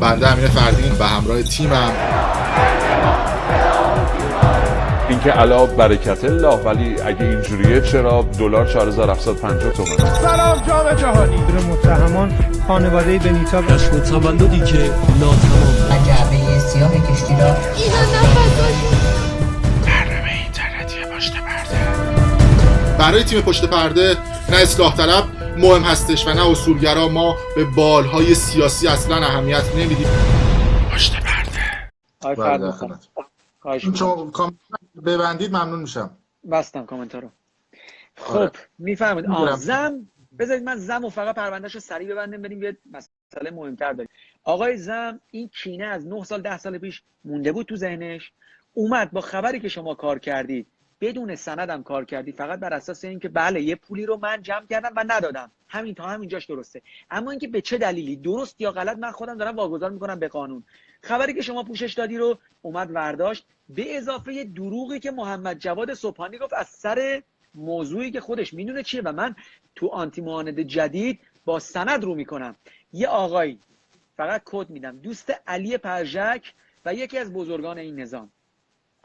بنده امین فردین به همراه تیمم. اینکه علا برکت الله، ولی اگه اینجوریه چرا دلار 4750 تومان؟ سلام جام جهانی. متهمان خانواده بنیتا جشن تولدی که ناتمام. جعبه سیاه کشتی را برنامه اینترنتی پشت پرده. برای تیم پشت پرده نه اصلاح طلب مهم هستش و نه اصولگرا. ما به بالهای سیاسی اصلا اهمیت نمیدیم. پشت پرده. شما کامنت ببندید ممنون میشم. بستم کامنت رو. خب میفهمید. زم بذارید من زم و فقط پروندهشو سریع ببندیم بریم یه مسئله مهمتر داریم. آقای زم این کینه از 9 سال 10 سال پیش مونده بود تو ذهنش، اومد با خبری که شما کار کردید بدون سندم کار کردی، فقط بر اساس اینکه بله یه پولی رو من جمع کردم و ندادم، همین تا همینجاش درسته. اما اینکه به چه دلیلی درست یا غلط من خودم دارم واگذار میکنم به قانون. خبری که شما پوشش دادی رو اومد ورداشت، به اضافه دروغی که محمد جواد صبحانی گفت از سر موضوعی که خودش میدونه چیه و من تو آنتی معاند جدید با سند رو میکنم. یه آقای فقط کد میدم، دوست علی پرژک و یکی از بزرگان این نظام.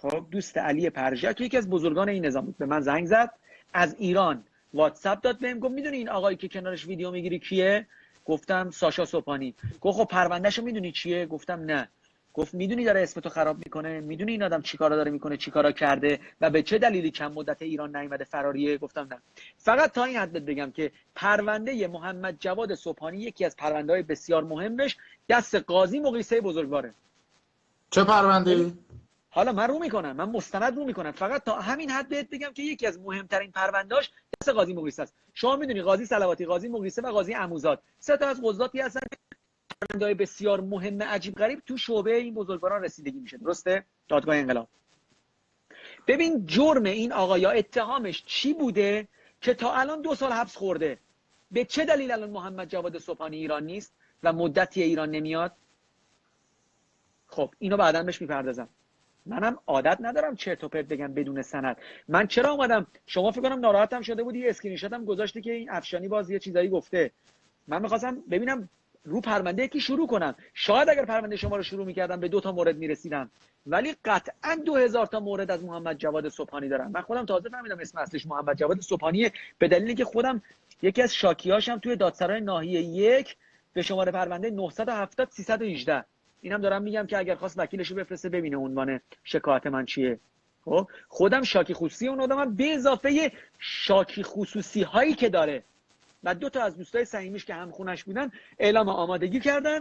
خب دوست علی پرژک یکی از بزرگان این نظام بود، به من زنگ زد از ایران، واتساپ داد بهم، گفت میدونی این آقایی که کنارش ویدیو میگیری کیه؟ گفتم ساشا صبحانی. گفت خب پروندهشو میدونی چیه؟ گفتم نه. گفت میدونی داره اسمتو خراب میکنه؟ میدونی این آدم چیکارا داره میکنه، چیکارا کرده و به چه دلیلی کم مدت ایران نیومده فراریه؟ گفتم نه. فقط تا این حد بگم که پرونده محمد جواد صبحانی یکی از پرونده‌های بسیار مهمش دست قاضی مقیسه بزرگواره. چه پرونده‌ای؟ حالا من رو میکنم، من مستند رو میکنم، فقط تا همین حد بهت بگم که یکی از مهمترین پروندهاش دست قاضی مقیسه است. شما میدونی قاضی صلواتی، قاضی مقیسه و قاضی عموزاد سه تا از قضاتی هستن پرونده‌های بسیار مهم عجیب غریب تو شعبه این بزرگواران رسیدگی میشه. درسته؟ دادگاه انقلاب. ببین جرم این آقا یا اتهامش چی بوده که تا الان 2 سال حبس خورده؟ به چه دلیل الان محمد جواد صبحانی ایران نیست و مدتی ایران نمیاد؟ خب اینو بعداً بهش میپردازم. منم عادت ندارم چرت و پرت بگم بدون سند. من چرا اومدم، شما فکر کنم ناراحتم شده بودی یه اسکرین شاتم گذاشتی که این افشانی باز یه چیزایی گفته. من می‌خواستم ببینم رو پرونده یکی شروع کنم. شاید اگر پرونده شما رو شروع می‌کردم به 2 تا مورد می‌رسیدم، ولی قطعاً 2000 تا مورد از محمد جواد صبحانی دارم. من خودم تازه فهمیدم اسم اصلیش محمد جواد صبحانیه، به دلیلی که خودم یکی از شاکیاشم توی دادسرای ناحیه 1 به شماره پرونده 970 318. اینم دارم میگم که اگر خواست وکیلشو بفرسته ببینه عنوان شکایت من چیه. خب خودم شاکی خصوصی اون آدمم به اضافه شاکی خصوصی هایی که داره و 2 تا از دوستای صمیمیش که هم خونش بودن اعلام آمادگی کردن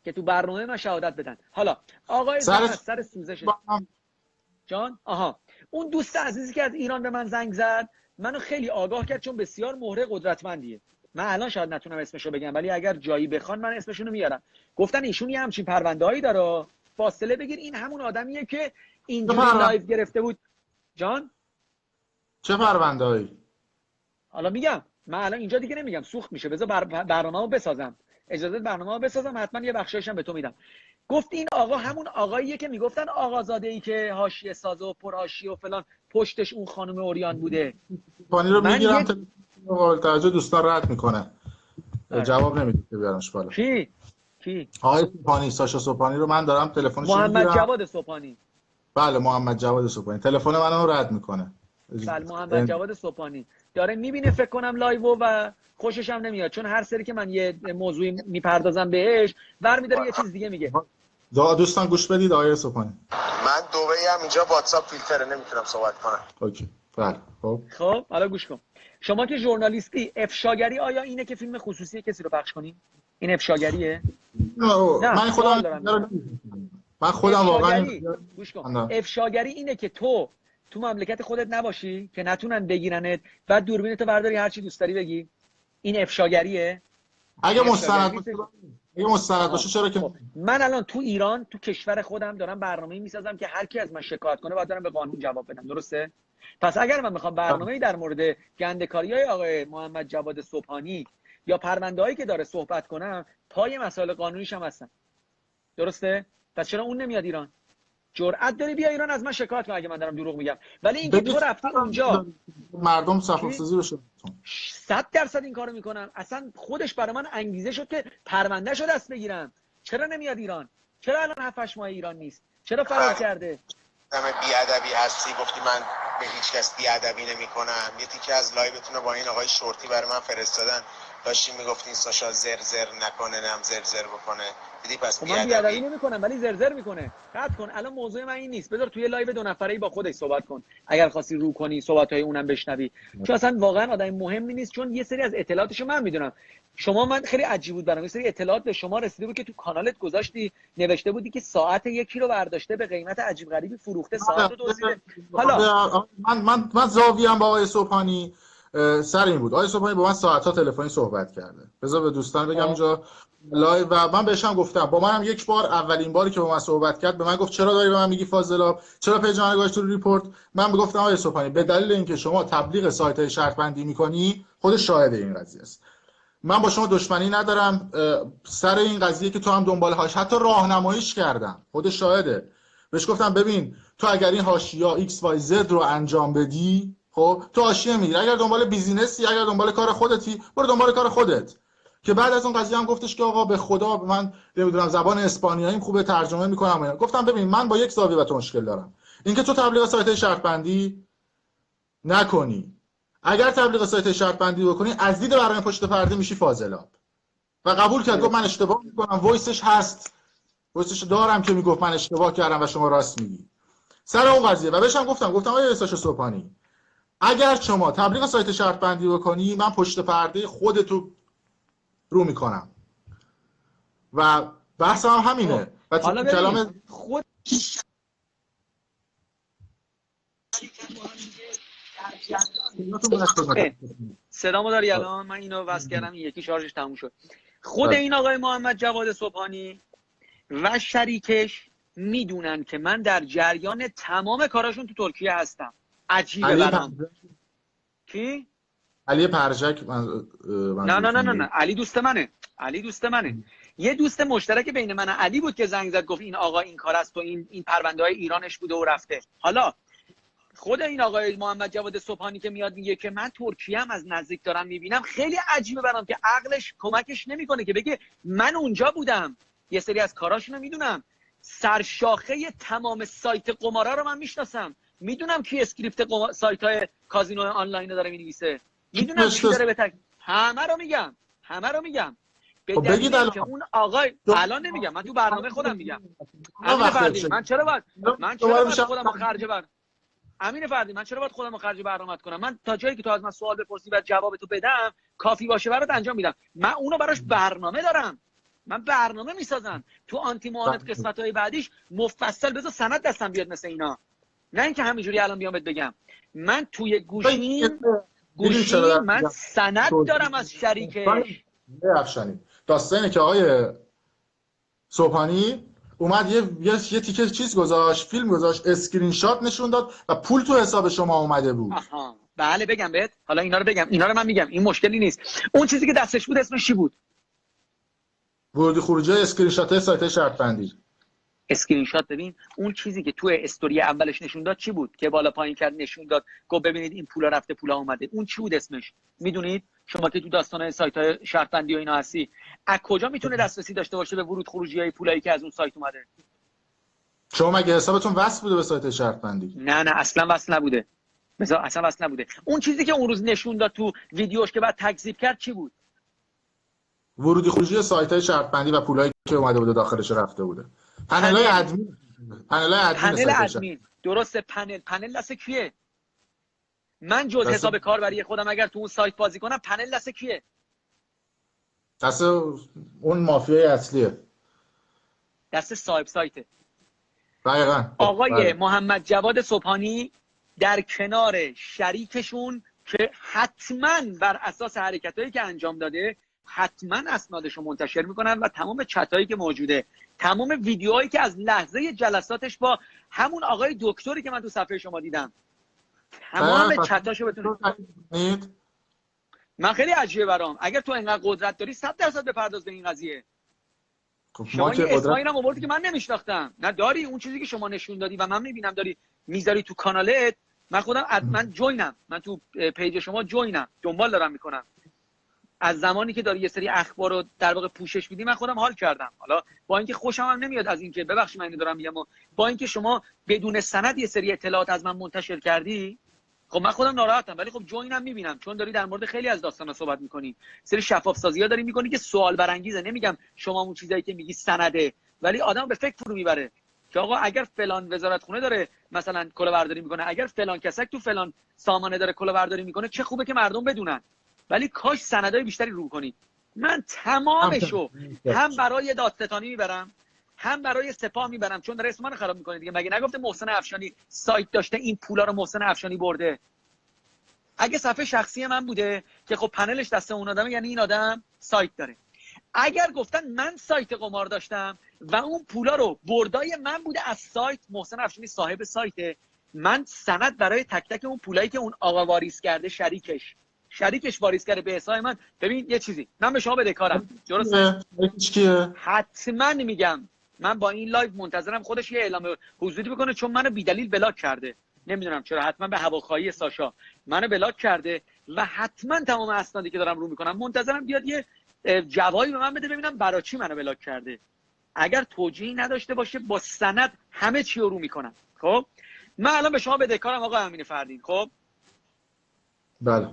که تو برنامه من شهادت بدن. حالا آقای سر سوزش جان اون دوست عزیزی که از ایران به من زنگ زد منو خیلی آگاه کرد، چون بسیار مهره قدرتمندیه. من الان شاید نتونم اسمشو بگم، ولی اگر جایی بخوان من اسمشونو میارم. گفتن ایشون یه همچین پرونده‌ای داره، فاصله بگیر، این همون آدمیه که اینجوری لایو گرفته بود. جان چه پرونده‌ای؟ حالا میگم، من الان اینجا دیگه نمیگم، سوخت میشه. بذار برنامه‌مو بسازم، اجازه برنامه‌مو بسازم، حتما یه بخشایشم به تو میدم. گفت این آقا همون آقاییه که میگفتن آقازاده‌ای که حاشیه ساز و پر حاشیه و فلان، پشتش اون خانم اوریان بوده. پانی رو میگیرم قابل توجه دوستان رد میکنه. جواب نمیده که بیارمش بالا. کی آقای صبحانی، ساشا صبحانی رو من دارم تلفنش رو میگیرم. محمد جواد صبحانی. بله محمد جواد صبحانی تلفن منو رد میکنه. بله محمد جواد صبحانی داره میبینه فکر کنم لایو و خوشش هم نمیاد، چون هر سری که من یه موضوعی میپردازم بهش برمی‌داره یه چیز دیگه میگه. دوستان گوش بدید آقای صبحانی. من دبی هم اینجا واتساپ فیلتره نمیتونم صحبت کنم. اوکی بله. خب حالا گوش کن. شما که ژورنالیستی، افشاگری آیا اینه که فیلم خصوصی کسی رو پخش کنیم؟ این افشاگریه؟ نه من خودم واقعا گوش کن. افشاگری اینه که تو مملکت خودت نباشی که نتونن بگیرنت، بعد دوربینتو برداری هر چی دوست داری بگی. این افشاگریه؟ اگه مستند باشه چرا که من الان تو ایران تو کشور خودم دارم برنامه‌ای میسازم که هر کی از من شکایت کنه باید برم به قانون جواب بدم. درسته؟ پس اگر من میخوام برنامه‌ای در مورد گندکاری‌های آقای محمد جواد صبحانی یا پرونده‌هایی که داره صحبت کنم، پای مسائل قانونیش هم هستم. درسته؟ پس چرا اون نمیاد ایران؟ جرأت داری بیا ایران از من شکایت کن اگه من دارم دروغ میگم. ولی اینکه تو رفتی اونجا مردم صفحه‌سازی بشه 100% این کارو میکنن. اصلا خودش برای من انگیزه شد که پروندهشو دست بگیرم، چرا نمیاد ایران؟ چرا الان 7 ماه ایران نیست؟ چرا فرار کرده؟ همه بیادبی هستی، گفتی من به هیچ کس بیادبی نمی کنم. یه تیکه از لایوتون رو با این آقای شورتی برای من فرستادن، داشتیم میگفتین ساشا زر نکنه، نم زر بکنه. دیدی پس من بیادبی نمیکنم ولی زر میکنه. قطع کن، الان موضوع من این نیست. بذار توی لایو 2 نفره‌ای با خودش صحبت کن اگر خواستی رو کنی صحبت‌های اونم بشنوی، چون اصلا واقعا آدم مهمی نیست، چون یه سری از اطلاعاتشو من میدونم. من خیلی عجیب بود برام، یه سری اطلاعات به شما رسیده بود که تو کانالت گذاشتی، نوشته بودی که ساعت یکی رو برداشته به قیمت عجیب غریبی فروخته، ساعت رو دزدیده. حالا من زاویه‌ام با آقای صبحانی سر این بود. آقای صبحانی با من ساعت‌ها تلفنی صحبت کرده. بذار به دوستان بگم اینجا لایو، و من بهش هم گفتم، با منم یک بار اولین باری که با من صحبت کرد به من گفت چرا داری به من میگی فاضلاب، چرا پیج من گذاشت تو ریپورت. من گفتم آقای صبحانی به دلیل اینکه شما تبلیغ سایت‌های شرط بندی می‌کنی، خود شاهد این قضیه است. من با شما دشمنی ندارم سر این قضیه که تو هم دنبالهاش، حتی راهنماییش کردم، خود شاهده. بهش گفتم ببین تو اگر این حاشیه XYZ رو انجام بدی، خب تو حاشیه میگیری، اگر دنبال بیزینسی، اگر دنبال کار خودتی، برو دنبال کار خودت. که بعد از اون قضیه هم گفتش که آقا به خدا من نمیدونم زبان اسپانیاییم خوبه ترجمه میکنم. گفتم ببین من با یک زاویه با تو مشکل دارم، اینکه تو تبلیغ سایت شرط بندی نکنی. اگر تبلیغ سایت شرط بندی بکنی از دید برنامه پشت پرده میشی فاضلاب. و قبول کرد، گفت من اشتباه میکنم، وایسش هست، وایسش دارم که میگفت من اشتباه کردم و شما راست میگی سر اون قضیه. و بهش هم گفتم آقای ساشا صبحانی اگر شما تبلیغ سایت شرط بندی بکنی من پشت پرده خودتو رو میکنم و بحث هم همینه. و حالا کلام خود صدامو داری الان؟ من اینو وصل کردم، یکی شارژش تموم شد. خود این آقای محمد جواد صبحانی و شریکش میدونن که من در جریان تمام کاراشون تو ترکیه هستم. عجیبه برام. کی؟ علی پرجک نه علی دوست منه. یه دوست مشترک بین من و علی بود که زنگ زد گفت این آقا این کار است و این پرونده‌های ایرانش بوده و رفته. حالا خود این آقای محمد جواد صبحانی که میاد میگه که من ترکیه هم از نزدیک دارم میبینم، خیلی عجیبه برام که عقلش کمکش نمیکنه که بگه من اونجا بودم، یه سری از کاراشونو میدونم، سرشاخه تمام سایت قمارا رو من میشناسم، میدونم کی اسکریپت سایت‌های کازینو آنلاین رو داره مینویسه، میدونم کی داره به همه رو میگم. به دلیل که اون آقای الان نمیگم، من تو برنامه خودم میگم. امین فردی من چرا باید خودمو خرج برنامه‌ات کنم؟ من تا جایی که تو از من سوال بپرسی و جواب تو بدم کافی باشه برات انجام میدم. من اونو براش برنامه دارم، من برنامه میسازم تو آنتی معاند قسمت‌های بعدیش مفصل. بذار سند دستم بیاد مثل اینا، نه اینکه همینجوری الان بیام بهت بگم. من توی گوشی من سند دارم از شریکش. افشانی داستانه که آقای صبحانی اومد یه تیکه چیز گذاشت، فیلم گذاشت، اسکرین شات نشون داد و پول تو حساب شما اومده بود. آها بله بگم بهت، حالا اینا رو من میگم، این مشکلی نیست. اون چیزی که دستش بود اسمش چی بود؟ ورودی خروجی اسکرین شات سایت شرط بندی. اسکرین شات. ببین اون چیزی که تو استوری اولش نشون داد چی بود که بالا پایین کرد نشون داد گفت ببینید این پولا رفته پولا اومده، اون چی بود اسمش؟ میدونید شما که تو داستانای سایت‌های شرط بندی و اینا هستی، از کجا میتونه دسترسی داشته باشه به ورود خروجی‌های پولایی که از اون سایت اومده؟ شما مگه حسابتون وصل بوده به سایت شرط بندی؟ نه اصلا وصل نبوده. مثلا اصلا وصل نبوده. اون چیزی که اون روز نشون داد تو ویدیوش که بعد تکذیب کرد چی بود؟ ورودی خروجی سایت‌های شرط بندی و پولایی که اومده بوده داخلش رفته بوده. پنل ادمین. درسته. پنل دست کیه؟ من جز حساب کاربری خودم اگر تو اون سایت بازی کنم پنل دست کیه؟ دست اون مافیای اصلیه، دست صاحب سایته. دقیقاً. آقای محمد جواد صبحانی در کنار شریکشون که حتما بر اساس حرکتایی که انجام داده حتما اسنادشو منتشر میکنن و تمام چتایی که موجوده، تمام ویدیوهایی که از لحظه جلساتش با همون آقای دکتری که من تو صفحه شما دیدم، تمام چتاشو بتونید. من خیلی عجیبه برام، اگر تو اینقدر قدرت داری 100% بپرداز به این قضیه. شما یه اسمایی هم آوردی که من نمیشناختم. نه داری اون چیزی که شما نشون دادی و من میبینم داری میذاری تو کانالت، من خودم من جوینم، من تو پیج شما جوینم، دنبال دارم میکنم. از زمانی که داره یه سری اخبار رو در واقع پوشش میدی من خودم حال کردم. حالا با اینکه خوشم هم نمیاد از اینکه ببخشید من اینو دارم میگم، با اینکه شما بدون سند یه سری اطلاعات از من منتشر کردی، خب من خودم ناراحتم، ولی خب جوینم میبینم چون داری در مورد خیلی از داستانا صحبت میکنی، سری شفاف سازی‌ها داری میکنی که سوال برانگیزه. نمیگم شما اون چیزایی که میگی سنده، ولی آدم به فکر فرو میبره که آقا اگر فلان وزارتخونه داره مثلا کلاهبرداری میکنه، اگر فلان کسک تو فلان سامانه داره کلاهبرداری میکنه، چه خوبه که مردم بدونن. ولی کاش سندای بیشتری رو کنید. من تمامشو هم برای دادستانی میبرم، هم برای سپاه میبرم، چون داره اسم منو خراب میکنه دیگه. مگه نگفته محسن افشانی سایت داشته این پولا رو محسن افشانی برده؟ اگه صفحه شخصی من بوده که خب پنلش دست اون آدمه، یعنی این آدم سایت داره. اگر گفتن من سایت قمار داشتم و اون پولا رو بردای من بوده از سایت، محسن افشانی صاحب سایته، من سند برای تک تک اون پولایی که اون آقا واریز کرده، شریکش واریز کرده به حساب من. ببین یه چیزی من به شما بدهکارم، درسته؟ حتما میگم من با این لایو منتظرم خودش یه اعلام حضوری بکنه، چون منو بی‌دلیل بلاک کرده. نمیدونم چرا، حتما به هواخواهی ساشا منو بلاک کرده و حتما تمام اسنادی که دارم رو میکنم منتظرم بیاد یه جوابی به من بده ببینم برای چی منو بلاک کرده. اگر توجیهی نداشته باشه با سند همه چی رو میکنم. خب من الان به شما بدهکارم آقا امین فردین. خب بله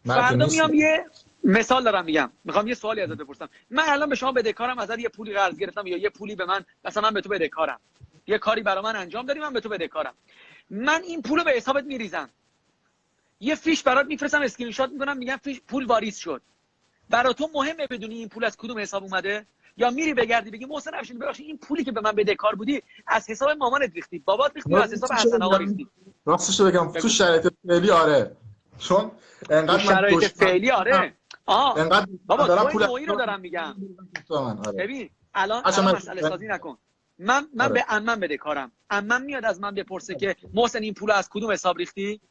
فردا میام یه مثال دارم میگم، میخوام یه سوالی ازت بپرسم. من الان به شما بدهکارم، ازت یه پولی قرض گرفتم یا یه پولی به من، مثلا من به تو بدهکارم، یه کاری برای من انجام دادی، من به تو بدهکارم. من این پولو به حسابت میریزم، یه فیش برات میفرستم، اسکرین شات میکنم، میگم فیش پول واریز شد. برای تو مهمه بدونی این پول از کدوم حساب اومده؟ یا میری بگردی بگی محسن افشانی ببخشید این پولی که به من بدهکار بودی از حساب مامانت ریختی، بابات ریختی، از حساب حسن آقا ریختی؟ راستش رو بگم تو شرایط فعلی آره، چون انقدر من شرایط فعلی آره. انقدر بابا دارم تو پول نوعی رو دارم میگم. آره. ببین الان من مسئله سازی نکن. من آره. به عمم بدهکارم، عمم میاد از من بپرسه که محسن این پول از کدوم حساب ریختی؟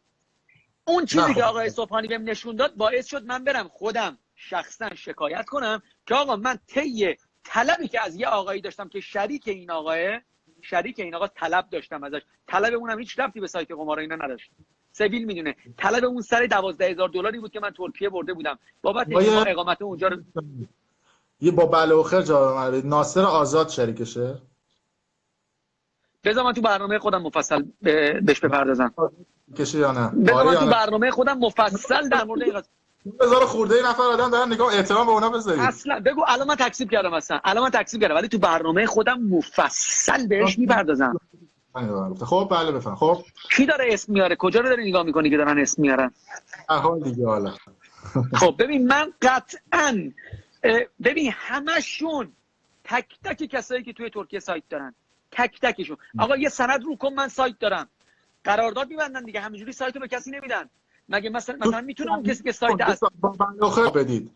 اون چیزی که آقای صبحانی بهم نشون داد باعث شد من برم خودم شخصا شکایت کنم که آقا من طی طلبی که از یه آقایی داشتم که شریک این آقا طلب داشتم ازش، طلب اونم هیچ ربطی به سایت قمار اینا نداشت، سبیل میدونه. طلب اون سر $12,000 بود که من ترکیه برده بودم بابت اقامت اونجا رو. یه با بله و خیر جواب ناصر آزاد شریکشه. بذار من تو برنامه خودم مفصل بهش بپردازم. کشه یا نه؟ بذار من تو برنامه خودم مفصل در مورد این 1000 خورده نفر آدم دارن نگاه، احترام به اونا بذارید. اصلا بگو الان من تکذیب کردم، الان من تکذیب کردم، ولی تو برنامه خودم مفصل بهش میپردازم. خب بله بفهم. خب کی داره اسم میاره؟ کجا رو داری نگاه میکنی که دارن اسم میارن؟ حال دیگه حالا. خب ببین من قطعاً ببین همشون تک تک کسایی که توی ترکیه سایت دارن، تک تکشون آقا یه سند رو کن من سایت دارم، قرارداد میبندن دیگه، همینجوری سایت رو به کسی نمیدن. مگه مثلا میتونه اون کسی که سایت است با بدید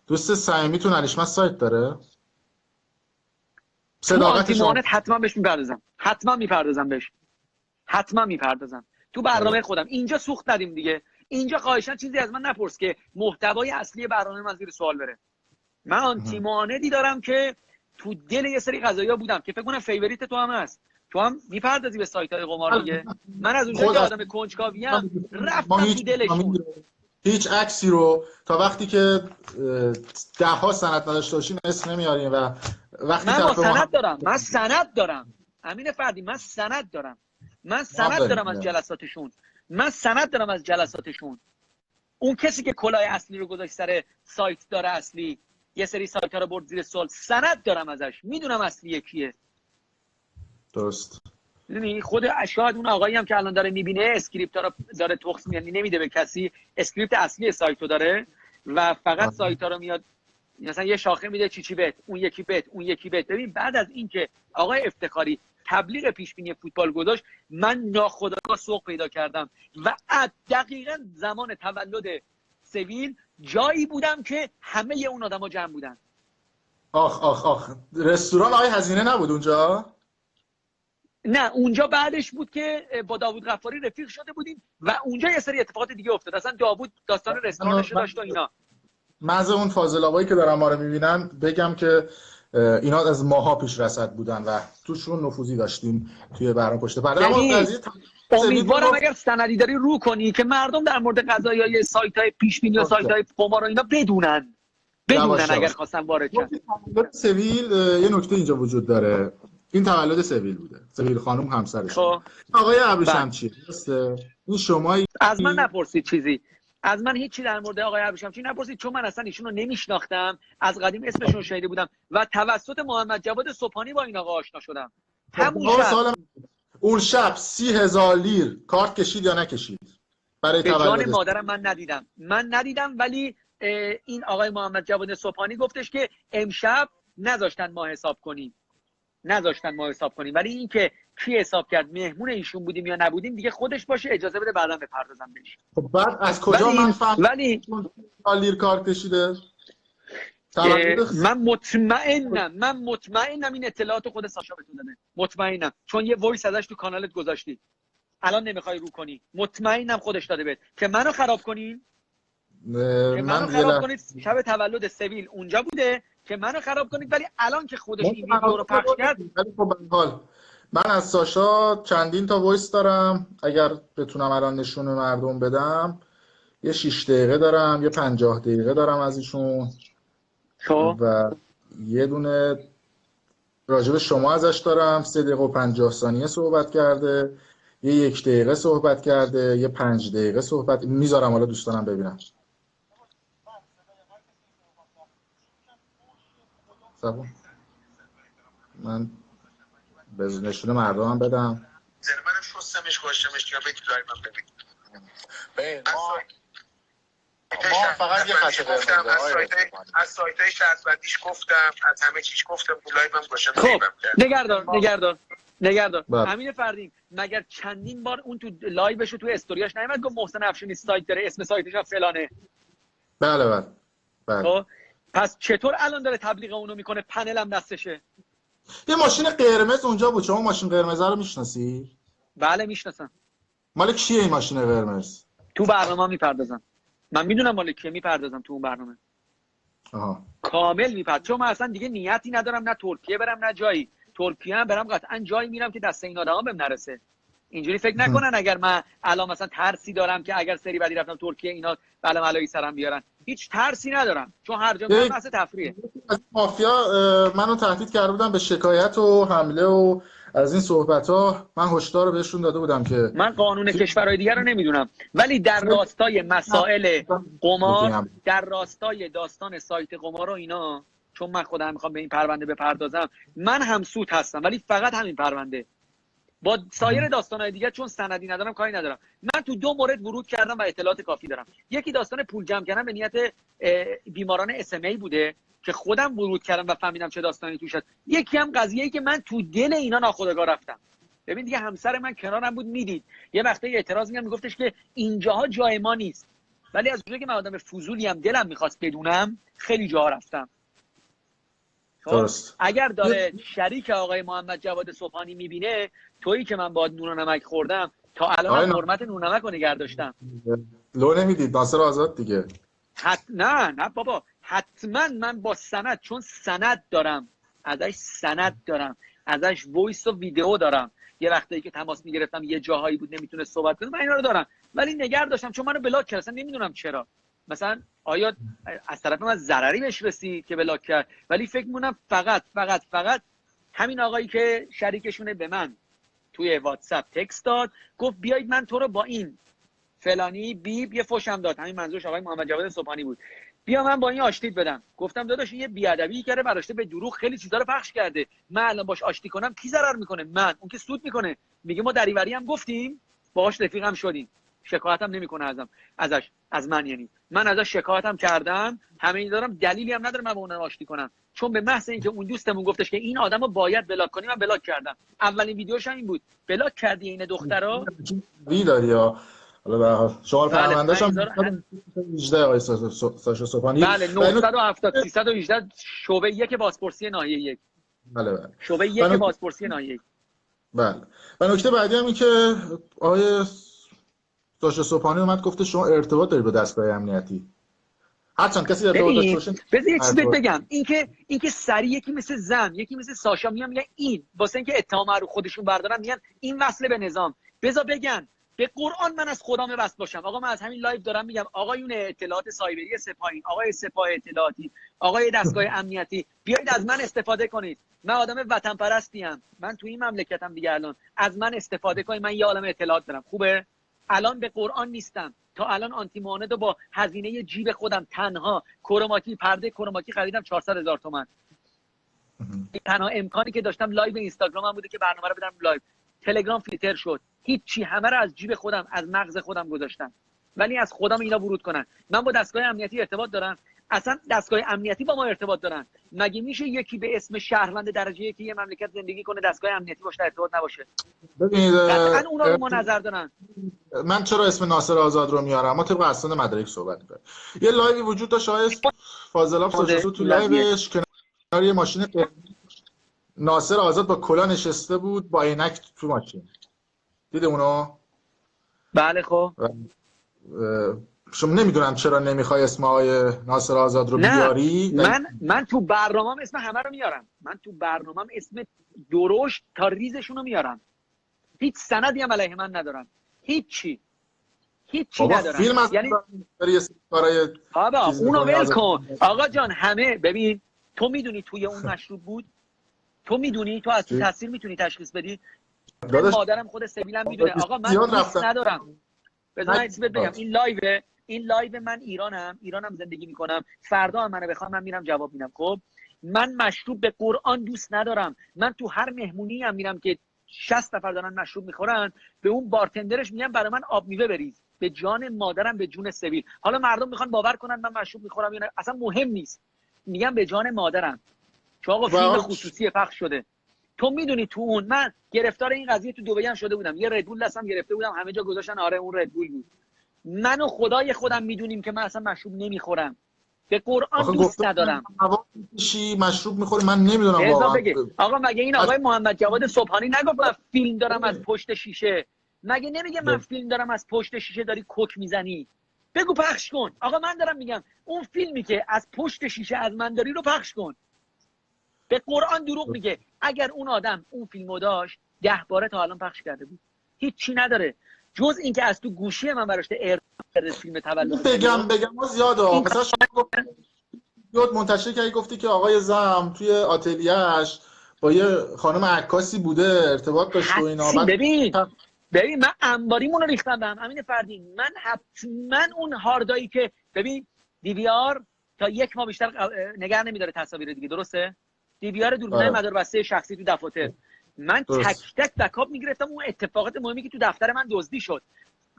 دوست صمیمیتون علیشمت سایت داره؟ صداقت شما حتما بهش میپردازم، حتما میپردازم تو برنامه خودم. اینجا سوخت ندیم دیگه، اینجا خواهشاً چیزی از من نپرس که محتوای اصلی برنامه من زیر سوال بره. من آنتی معاندی دارم که تو دل یه سری قضایا بودم که فکر کنم فیوریت تو هم هست، تو هم میپردازی به سایت‌های قمار دیگه. من از اونجا که آدم کنجکاویم رفتم تو دلشون. هیچ عکسی رو تا وقتی که 10 سند نداشته باشیم اسم نمیاریم و وقتی من سند دارم امین فردی، من سند دارم از جلساتشون. اون کسی که کلاه اصلی رو گذاشت سر سایت داره، اصلی یه سری سایت ها رو برد زیر سوال، سند دارم ازش، میدونم اصلی کیه. درست. میدونی خود شاید اون آقایی هم که الان داره میبینه اسکریپت ها رو داره تخس میاد نمیده به کسی، اسکریپت اصلی سایت رو داره و فقط سایت ها رو میاد مثلا یه شاخه میده چی بت، اون یکی بت. ببین بعد از اینکه آقای افتخاری تبلیغ پیش بینی فوتبال گذاشت، من ناخودآگاه سوق پیدا کردم و دقیقاً زمان تولد سویل جایی بودم که همه اون آدما جمع بودن. آخ رستوران آقای هزینه نبود اونجا؟ نه اونجا بعدش بود که با داوود غفاری رفیق شده بودیم و اونجا یه سری اتفاقات دیگه افتاد. اصلا داوود داستان رستورانش داشت و اینا. محض اون فاضل آقایی که دارن ما رو میبینن بگم که اینا از ماها پیش رصد بودن و توشون نفوذی داشتیم توی برنامه پشت پرده. اما قضیه امیدوارم اگر سندی داری رو کنی که مردم در مورد قضایای سایت‌های پیش‌بینی و سایت‌های قمار و اینا بدونن اگر خواستن وارد شن. تولد سویل یه نکته اینجا وجود داره. این تولد سویل بوده. سویل خانم همسرش. خب آقای ابریشمچی درسته؟ این شما از من نپرسید چیزی. از من هیچی در مورد آقای ابریشمچی نپرسید، چون من اصلا ایشون رو نمیشناختم، از قدیم اسمشون رو شنیده بودم و توسط محمد جواد صبحانی با این آقا آشنا شدم. همون شب اون شب 30,000 لیر کارت کشید یا نکشید برای به تولد؟ جان مادرم من ندیدم ولی این آقای محمد جواد صبحانی گفتش که امشب نذاشتن ما حساب کنیم ولی این که کی حساب کرد، مهمون ایشون بودیم یا نبودیم دیگه خودش باشه، اجازه بده بعداً بپردازم بهش. خب بعد از کجا من فهمیدم لیر کارت کشیده؟ من مطمئنم این اطلاعات خود ساشا بهتون داده، مطمئنم، چون یه وایس ازش تو کانالت گذاشتی، الان نمیخوای رو کنی، مطمئنم خودش داده بهت که منو خراب کنین، شب تولد سویل اونجا بوده که منو خراب کنید، ولی الان که خودش این ویدیو رو پخش کرد. خب حال من از ساشا چندین تا وایس دارم، اگر بتونم الان نشون مردم بدم، یه 6 دقیقه دارم، یه 50 دقیقه دارم از ایشون و یه دونه راجب شما ازش دارم 3 دقیقه و 50 ثانیه صحبت کرده، یه 1 دقیقه صحبت کرده، یه 5 دقیقه صحبت میذارم، حالا دوستانم ببینم. من به نشون مردمم بدم. منم شستمش گوشتمش که بگید لایو من ببین. ما فقط یه خط گفتم از سایت‌های شرط‌بندیش گفتم، از همه چیز گفتم، تو لایو هم گوشتم. خب نگردار امین فردین مگر چندین بار اون تو لایوش و تو استوریاش نیومد گفت محسن افشینی سایت داره، اسم سایتش هم فلانه؟ بله. خب پس چطور الان داره تبلیغ اونو میکنه، پنلم دستشه؟ یه ماشین قرمز اونجا بود، شما ماشین قرمز رو میشناسی؟ بله میشناسم. مال کیه این ماشین قرمز؟ تو برنامه میپردازم، من میدونم مال کیه، میپردازم تو اون برنامه. کامل میپردازم، چون من اصلا دیگه نیتی ندارم نه ترکیه برم نه جایی. ترکیه هم برم قطعا جایی میرم که دست این آدما بهم نرسه. اینجوری فکر نکنن اگر من الان مثلا ترسی دارم که اگر سری بعدی رفتم ترکیه اینا بلایی سرم بیارن. هیچ ترسی ندارم، چون هر جا میرم واسه تفریحه. از مافیا منو تهدید کرده بودن به شکایت و حمله و از این صحبت‌ها، من هشدار رو بهشون داده بودم که من قانون کشورهای دیگر رو نمیدونم، ولی در راستای مسائل قمار، در راستای داستان سایت قمار و اینا، چون من خودم میخوام به این پرونده بپردازم، من هم سود هستم، ولی فقط همین پرونده. با سایر داستانهای دیگه چون سندی ندارم کاری ندارم. من تو 2 مورد ورود کردم و اطلاعات کافی دارم. یکی داستان پول جمع کردن به نیت بیماران SMA بوده که خودم ورود کردم و فهمیدم چه داستانی توش هست. یکی هم قضیه‌ای که من تو دل اینا ناخودآگاه رفتم. ببین دیگه همسر من کنارم بود میدید، یه وقته اعتراض میگفتش که اینجاها جای ما نیست، ولی از اونجایی که من آدم فضولی هم دلم میخواست بدونم خیلی جاها رفتم. اگر داره شریک آقای محمد جواد صبحانی میبینه، تویی که من باید نون و نمک خوردم تا الان حرمت نون و نمک رو نگه داشتم. لو نمیدید ناصر آزاد دیگه؟ نه بابا، حتما من با سند، چون سند دارم ازش وایس و ویدیو دارم. یه وقتایی که تماس میگرفتم یه جاهایی بود نمیتونه صحبت کنه، من اینا رو دارم، ولی نگه داشتم چون منو بلاک کرد. اصلا نمیدونم چرا، مثلا آیا از طرف من ضرری بهش رسید که بلاک کرد، ولی فکر می‌کنم فقط همین آقایی که شریکشونه به من توی واتساپ تکست داد، گفت بیایید من تو رو با این فلانی بیب یه فوشم داد، همین منظورش آقای محمد جواد صبحانی بود، بیا من با این آشتیت بدم. گفتم داداش این یه بیادبی کرده، براشته به دروغ خیلی چیزا رو پخش کرده، من الان باش آشتی کنم کی ضرر میکنه؟ من، اون که سود میکنه. میگه ما دریوری هم گفتیم، باهاش رفیقم شدیم، شکایتم نمیکنه از من، یعنی من ازش شکایتم کردم، همین دارم، دلیلی هم نداره من با اون آشتی کنم، چون به محض اینکه اون دوستمون گفتش که این آدمو باید بلاک کنی، من بلاک کردم. اولین ویدیوش هم این بود، بلاک کردی این دخترا داری یا حالا به هر حال شماره پروندهش هم 18 آقای ساشا صبحانی. بله 970 318 شعبه 1 بازپرسی ناحیه 1. بله شعبه 1 بازپرسی ناحیه 1. بله. و نکته بعدی هم این که آقای ساشا صبحانی اومد گفته شما ارتباط دارید با دستگاه امنیتی. هرچند کسی ارتباط داشته باشه. بذار یه چیزی بگم، اینکه سری یکی مثل زن، یکی مثل ساشا میگن این واسه اینکه اتهام رو خودشون بردارن، میگن این وصله به نظام، بذار بگن به قرآن من از خدا وست باشم. آقا من از همین لایو دارم میگم آقایون اطلاعات سایبری سپاهین، آقای سپاه اطلاعاتی، آقای دستگاه امنیتی، بیایید از من استفاده کنید. من آدم وطن پرستیم، من تو این مملکتم دیگه، الان از من استفاده کنید. من یه عالم اطلاعات دارم. خوبه؟ الان به قرآن نیستم. تا الان آنتی معاند رو با هزینه جیب خودم تنها کروماکی پرده کروماکی خریدم 400,000 تومان. تنها امکانی که داشتم لایو اینستاگرامم بوده که برنامه رو بدم لایو. تلگرام فیلتر شد، هیچی، همه رو از جیب خودم از مغز خودم گذاشتم. ولی از خودم اینا ورود کنن. من با دستگاه امنیتی ارتباط دارم. اصلا دستگاه امنیتی با ما ارتباط دارن. مگه میشه یکی به اسم شهروند درجه یکی یه مملکت زندگی کنه دستگاه امنیتی باشه ارتباط نباشه؟ ببینید قطعا اونا رو ما نظر دارن. من چرا اسم ناصر آزاد رو میارم؟ ما طبق اسناد مدارک صحبت می‌کنیم. یه لایوی وجود داشت آقای فاضلاب سوشو تو لایوش کنار یه ماشین ناصر آزاد با کلا نشسته بود با عینک تو ماشین. دیده اونو؟ بله خب. شما نمیدونم چرا نمیخوای اسم آقای ناصر آزاد رو بیاری؟ من تو برنامه‌ام اسم همه رو میارم. من تو برنامه‌ام اسم درشت تا ریزشون رو میارم. هیچ سندی هم علیه من ندارم. هیچی ندارم. فیلم از یعنی برای بابا اونو ول کن. آقا جان همه ببین، تو میدونی توی اون مشروب بود؟ تو میدونی؟ تو از تو تصویر میتونی تشخیص بدی؟ مادرم خود سبیلم میدونه. آقا من دوست ندارم. بذار من چیزی بگم. این لایو من ایرانم زندگی میکنم. فردا هم منو بخوام من میرم جواب میدم. خب من مشروب به قرآن دوست ندارم. من تو هر مهمونی هم میرم که 60 نفر دارن مشروب میخورن، به اون بارتندرش میگم برای من آب میوه بریز. به جان مادرم، به جون سبیل. حالا مردم میخوان باور کنن من مشروب میخورم یا نه، اصلا مهم نیست. میگم به جان مادرم. چون آقا فیلم خصوصی پخش شده. تو میدونی تو اون من گرفتار این قضیه تو دبی هم شده بودم. یه ردبول دستم گرفته بودم، همه جا گذاشتن آره اون ردبول بود. من و خدای خودم میدونیم که من اصلا مشروب نمیخورم. به قرآن دوست ندارم. مشروب میخوری من نمیدونم واقعا. آقا مگه این آقای محمد جواد صبحانی نگفت من فیلم دارم از پشت شیشه؟ مگه نمیگه من فیلم دارم از پشت شیشه داری کوک میزنی؟ بگو پخش کن. آقا من دارم میگم اون فیلمی که از پشت شیشه از من داری رو پخش کن. به قرآن دروغ میگه. اگر اون آدم اون فیلمو داشت 10 باره تا الان پخش کرده بود. هیچی نداره جز اینکه از تو گوشی من براش فیلم تولد بگم زیاده. مثلا شما یاد منتشر کردی گفتی که آقای زم توی آتلیه‌اش با یه خانم عکاسی بوده، ارتباط داشته و اینا. ببین من انباریمون رو ریختم بهم. امین فردین، من حتما اون هاردایی که ببین DVR تا 1 ماه بیشتر نگه نمیداره تصاویر دیگه، درسته؟ DVR دوربینای مداربسته شخصی تو دفاتر. من تک تک بکاپ میگرفتم اون اتفاقات مهمی که تو دفتر من دزدی شد.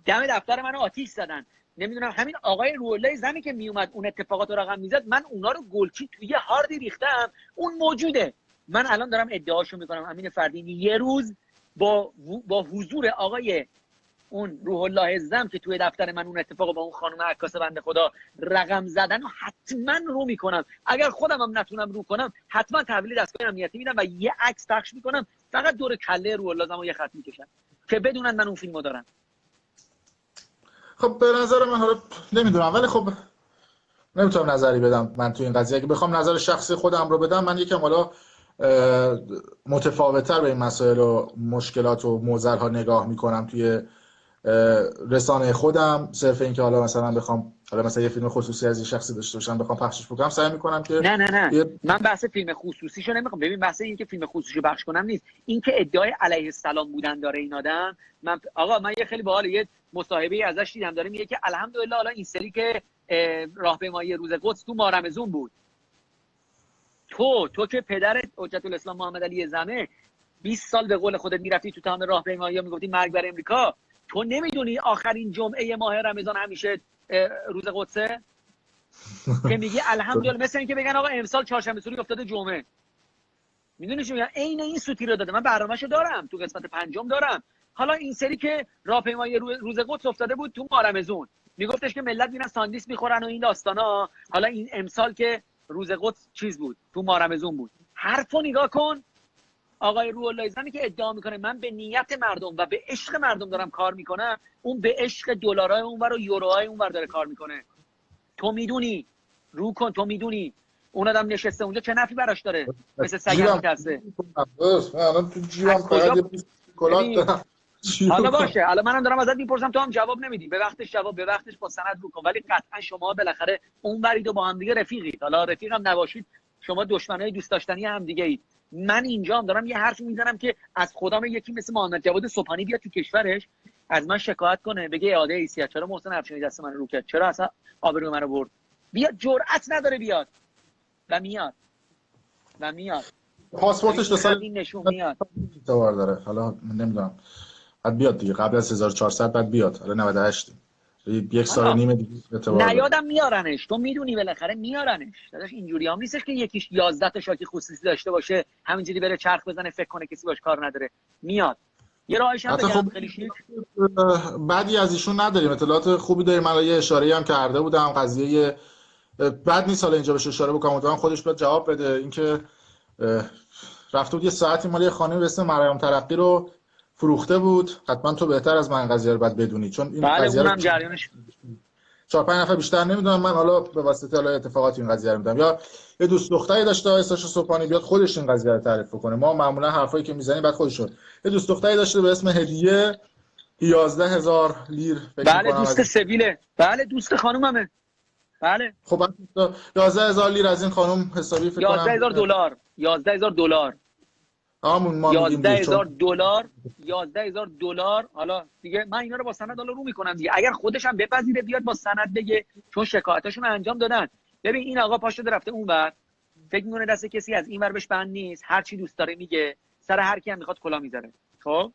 دم دفتر منو آتیش زدن. نمیدونم همین آقای روح‌الله زمی که میومد اون اتفاقات رو رقم میزد، من اونا رو گلچی توی یه هاردی ریختم. اون موجوده. من الان دارم ادعاشو میکنم امین فردین یه روز با حضور آقای اون روح‌الله زم که توی دفتر من اون اتفاق با اون خانم عکاس بنده خدا رقم زدن و حتما رو میکنم. اگر خودم هم نتونم رو کنم حتما تحویل دستگاه امنیتی میدم و یه عکس پخش میکنم فقط دور کله روح‌الله زم رو یه خط میکشم که بدونن من اون فیلمو دارم. خب به نظر من حالا نمیدونم، ولی خب نمیتونم نظری بدم من تو این قضیه. اگه بخوام نظر شخصی خودم رو بدم، من یکم حالا متفاوت‌تر به این مسائل و مشکلات و معضل‌ها نگاه میکنم توی رسانه خودم. صرف این که حالا مثلا بخوام مثلا یه فیلم خصوصی از یه شخصی داشته باشم بخوام پخشش بکنم، سعی میکنم که نه من بحث فیلم خصوصیشو نمیخوام. ببین بحث این که فیلم خصوصیشو پخش کنم نیست، این که ادعای علیه السلام بودن داره این آدم. من یه خیلی باحال یه مصاحبه ازش دیدم داره میگه که الحمدلله حالا این سری که راهپیمایی روز قدس تو ماه رمضان بود، تو که پدرت حجت الاسلام محمد علی زمه 20 سال به قول خودت میرفتی تو تمام راهپیمایی میگفتی مرگ بر امریکا، تو نمیدونی آخرین جمعه ماه رمضان همیشه روز قدسه؟ که میگی الحمدلله، مثل اینکه بگن آقا امسال چهارشنبه سوری افتاده جمعه. میدونی چی میگم؟ عین این سوتی رو داده. من برنامه‌شو دارم، تو قسمت 5 دارم. حالا این سری که راهپیمایی روز قدس افتاده بود تو ماه رمضان، میگفتش که ملت میرن ساندویچ میخورن و این داستانا. حالا این امسال که روز قدس چیز بود، تو ماه رمضان بود. حرفو نگاه کن. آقای روح‌الله زمی که ادعا میکنه من به نیت مردم و به عشق مردم دارم کار میکنم، اون به عشق دلارای اونور و یوروهای اونور داره کار میکنه. تو میدونی، رو کن، تو میدونی اون آدم نشسته اونجا چه نفعی براش داره؟ مثل سگ میترسه. الان تو جیبم فقط کلات دارم. حالا باشه، حالا منم دارم ازت میپرسم تو هم جواب نمیدی، به وقتش جواب، به وقتش با سند رو کن، ولی قطعا شما بالاخره اون برید و با هم دیگه رفیقید. حالا رفیقم نباشید، شما دشمنای دوست داشتنی هم دیگه اید. من اینجام دارم یه حرفی میزنم که از خدام یکی مثل محمد جواد صبحانی بیاد تو کشورش از من شکایت کنه، بگه اعاده حیثیت، چرا محسن افشاری دست من رو کرد، چرا اصلا آبروی منو برد. بیاد، جرأت نداره بیاد و میاد. پاسپورتش 2 سال این نشون میاد. اعتبار داره. حالا نمیدونم بعد بیاد دیگه، قبل از 1400 بعد بیاد. حالا 98 1 سال و نیم دیگه اعتبار داره. نیادم میارنش، تو میدونی بالاخره میارنش داداش. اینجوری هم نیستش که یکیش 11 تا شاکی خصوصی داشته باشه همینجوری بره چرخ بزنه فکر کنه کسی باش کار نداره. میاد. یه راهش هم بگم خیلی شیک، بعدی از ایشون نداریم، اطلاعات خوبی داریم. من یه اشاره‌ای هم کرده بودم، قضیه بعد نیست حالا اینجا بهش اشاره بکنم، امیدوارم خودش بیاد جواب بده. اینکه رفته بود یه ساعتی مال یه خانم به اسم مریم ترقی رو فروخته بود. حتما تو بهتر از من قضیه رو باید بدونی، چون این بله قضیه اونم رو جریانش 4-5 نفر بیشتر نمیدونم. من حالا به واسطه حالا اتفاقات این قضیه رو میدم. یا یه دوست دختری داشته آقای ساشا صبحانی، بیاد خودش این قضیه رو تعریف کنه. ما معمولا حرفایی که میزنیم بعد خودش رو. یه دوست دختری داشته به اسم هدیه 11000 لیر فکر بله می‌کنم. دوست سبیله، بله دوست خانوممه. بله خب 11000 لیر از این خانم حسابی فکر کنم 11000 دلار 11000 دلار همون ما میگیم 11000 دلار 11000 دلار. حالا دیگه من اینا رو با سند حالا رو میکنم دیگه، اگر خودش هم بپذیره بیاد با سند بگه، چون شکایتاشون رو انجام دادن. ببین این آقا پاش شده رفته اونور، فکر میکنه دست کسی از این ور بهش بند نیست، هر چی دوست داره میگه، سر هر کی هم میخواد کلا میذاره. خب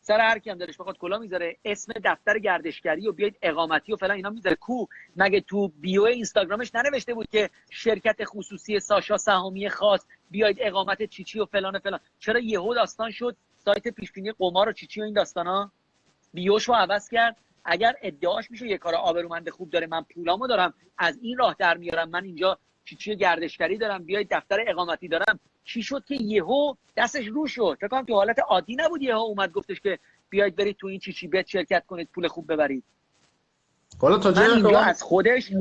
سر هر کی هم دلش بخواد کلا میذاره، اسم دفتر گردشگری و بیاید اقامتی و فلان اینا میذاره. کو مگه تو بیو اینستاگرامش ننوشته بود که شرکت خصوصی ساشا سهامی خاص بیاید اقامت چیچی و فلان فلان؟ چرا یهو داستان شد سایت پیش بینی قمار و چیچی و این داستانا؟ بیوشو عوض کرد. اگر ادعاش میشه یه کار آبرومند خوب داره، من پولامو دارم از این راه در میارم، من اینجا چیچی گردشگری دارم، بیاید دفتر اقامتی دارم، چی شد که یهو دستش رو شد؟ فکر کنم تو حالت عادی نبود، یهو اومد گفتش که بیاید برید تو این چیچی بیت شرکت کنید پول خوب ببرید. حالا تا جای اینجا از خودش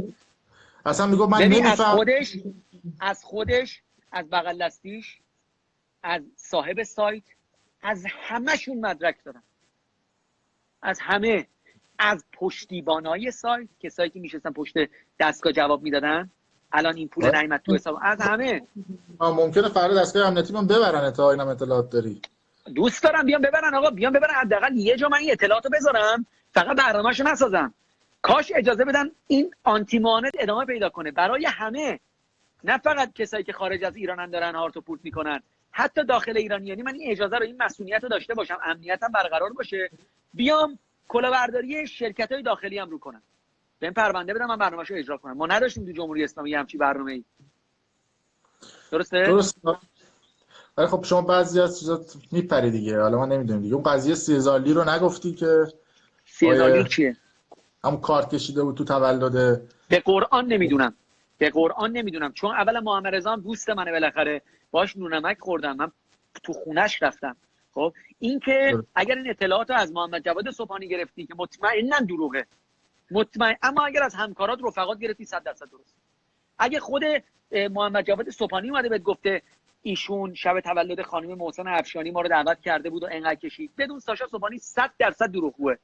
اصلا میگه من نمیفهم، از خودش از بغل دستیش، از صاحب سایت، از همه‌شون مدرک دارم، از همه، از پشتیبانای سایت، کسایی که میشستن پشت دستگاه جواب میدادن الان این پول نیامد تو حساب، از همه. ممکنه فردا دستگاه امنیتی من ببرن تا اینم اطلاعات داری. دوست دارم بیان ببرن آقا، بیان ببرن، حداقل یه جا من این اطلاعاتو بذارم، فقط برنامه‌شو نسازم. کاش اجازه بدن این آنتی معاند ادامه پیدا کنه برای همه، نه فقط کسایی که خارج از ایرانن دارن هارت و پورت میکنن، حتی داخل ایران. یعنی من این اجازه رو، این مسئولیت رو داشته باشم، امنیتم برقرار باشه، بیام کلاهبرداری شرکت‌های داخلی هم رو کنم، بهم پرونده بدم، من برنامه‌شو اجرا کنم. ما نداشتیم تو جمهوری اسلامی همچین برنامه‌ای. درسته؟ ولی خب شما بعضی از چیزا میپری دیگه. حالا ما نمیدونیم دیگه. اون قضیه 30000 لیر رو نگفتی که 30000 لیر چیه؟ همون کارت کشیده بود تو تولد. به قرآن نمیدونم، به قرآن نمیدونم، چون اول محمد رضا هم دوست منه، بالاخره باش نونمک خوردم، من تو خونش رفتم. خب این که اگر این اطلاعات رو از محمد جواد صبحانی گرفتی که مطمئناً دروغه، مطمئن، اما اگر از همکارات رفقات گرفتی 100% درست. اگه خود محمد جواد صبحانی اومده بهت گفته ایشون شب تولد خانم محسن افشانی ما رو دعوت کرده بود و انقدر کشید، بدون ساشا صبحانی 100% دروغگوه،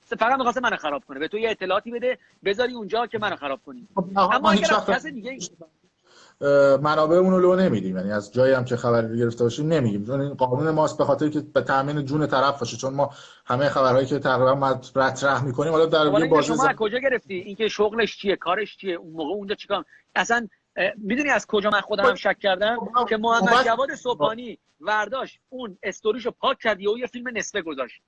فقط می‌خواسته منو خراب کنه، به تو یه اطلاعاتی بده بذاری اونجا که منو خراب کنی. اما اگر از کس دیگه منابعمون رو لو نمیدیم، یعنی از جایی هم که خبری گرفته باشیم نمیگیم، چون این قانون ماست، به خاطر که به تامین جون طرف باشه. چون ما همه خبرهایی که تقریبا مطرح می‌کنیم حالا در بازی شما کجا گرفتی؟ اینکه شغلش چیه، کارش چیه، اون موقع اونجا چیکار، اصلا میدونی از کجا من خودم هم شک کردم که محمد جواد صبحانی ورداش اون استوریشو پاک کرد و یه فیلم نصفه گذاشت.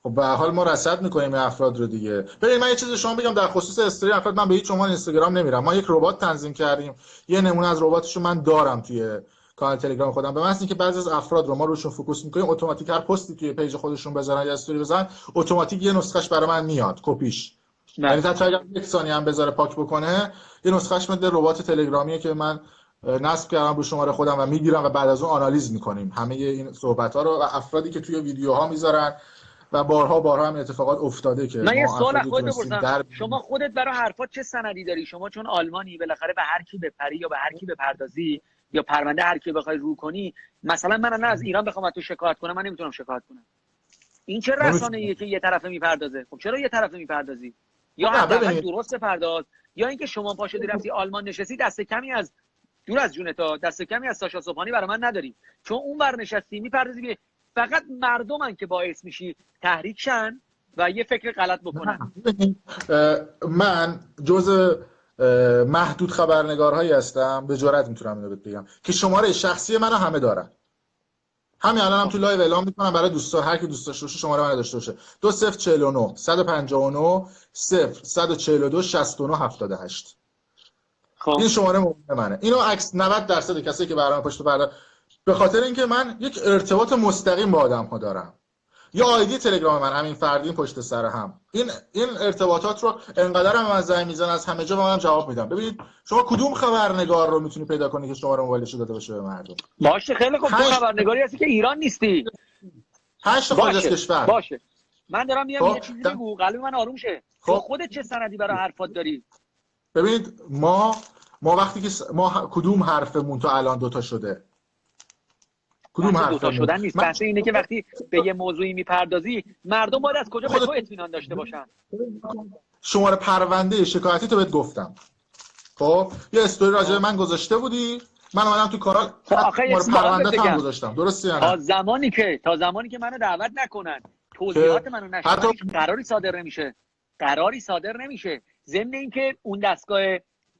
خب به هر حال ما رصد می‌کنیم این افراد رو دیگه. ببین من یه چیزی شما بگم در خصوص استوری افراد، من به هیچ عنوان اینستاگرام نمیرم. ما یک ربات تنظیم کردیم، یه نمونه از رباتشو من دارم توی کانال تلگرام خودم. به معنی که بعضی از افراد رو ما روشون فوکوس می‌کنیم، اتوماتیک هر پستی توی پیج خودشون بذارن یا استوری بزنن، اتوماتیک یه نسخه‌اش برای من میاد، کپیش. یعنی تا اگر یک ثانیه هم بذاره پاک بکنه، یه نسخه‌اش میاد ربات تلگرامیه که من نصب کردم رو شماره خودم و میگیرم و بعد از اون آنالیز می‌کنیم همه این صحبت‌ها رو. و افرادی که توی ویدیوها میذارن و بارها هم اتفاقات افتاده که من یه سوال از خودت بپرسم، شما خودت برای حرفات چه سندی داری؟ شما چون آلمانی بالاخره به هر کی بپری یا به هر کی بپردازی یا پرونده هر کی بخوای رو کنی، مثلا من الان از ایران بخوام تو شکایت کنم، من نمیتونم شکایت کنم. این چه رسانه‌ایه که یه طرفه میپردازه؟ خب چرا یه طرفه میپردازی؟ یا حداقل درست بپرداز، یا اینکه شما پاشو رفتی آلمان نشستی دست کمی از دور از جونتا، دست کمی از ساشا صبحانی برای من نداری، چون اون بر نشستی میپردازی به فقط مردمن که باعث میشی تحریک شن و یه فکر غلط بکنن. من جز محدود خبرنگارهایی هستم، به جرئت میتونم اینو بهت بگم که شماره شخصی منو همه دارن. همین الانم هم تو لایو اعلام میکنم برای دوستان، هر کی دوست داشته باشه شماره من داشته باشه 2049 159 0142 69 78. خب این شماره موبایل منه. اینو عکس 90% کسایی که برام پشت پرده، به خاطر اینکه من یک ارتباط مستقیم با آدم‌ها دارم. یا آیدی تلگرام من همین فردین پشت سر هم. این ارتباطات رو انقدر من زنگ میزنن از همه جا و من جواب میدم. ببینید شما کدوم خبرنگار رو میتونی پیدا کنی که شماره موبایلش رو داده باشه به مردم؟ باشه خیلی خوب، تو خبرنگاری هستی که ایران نیستی. 8 تا خارج از کشور. باشه. من دارم میگم یه چیزی بگو قلب من آروم شه. تو خودت چه سندی برای حرفات داری؟ ببینید ما وقتی که ما کدوم حرفمون تا الان دوتا شده؟ کدوم حرف دوتا شدن نیست، بحث اینه که وقتی به یه موضوعی میپردازی مردم باید از کجا به تو اطمینان داشته باشن. شماره پرونده شکایتی تو بهت گفتم. خب یه استوری راجع به من گذاشته بودی، من اومدم تو کارا شماره پرونده هم گذاشتم. درسته یا نه؟ تا زمانی که منو دعوت نکنن، توضیحات منو نشون قراری صادر نمیشه. ضمن اینکه اون دستگاه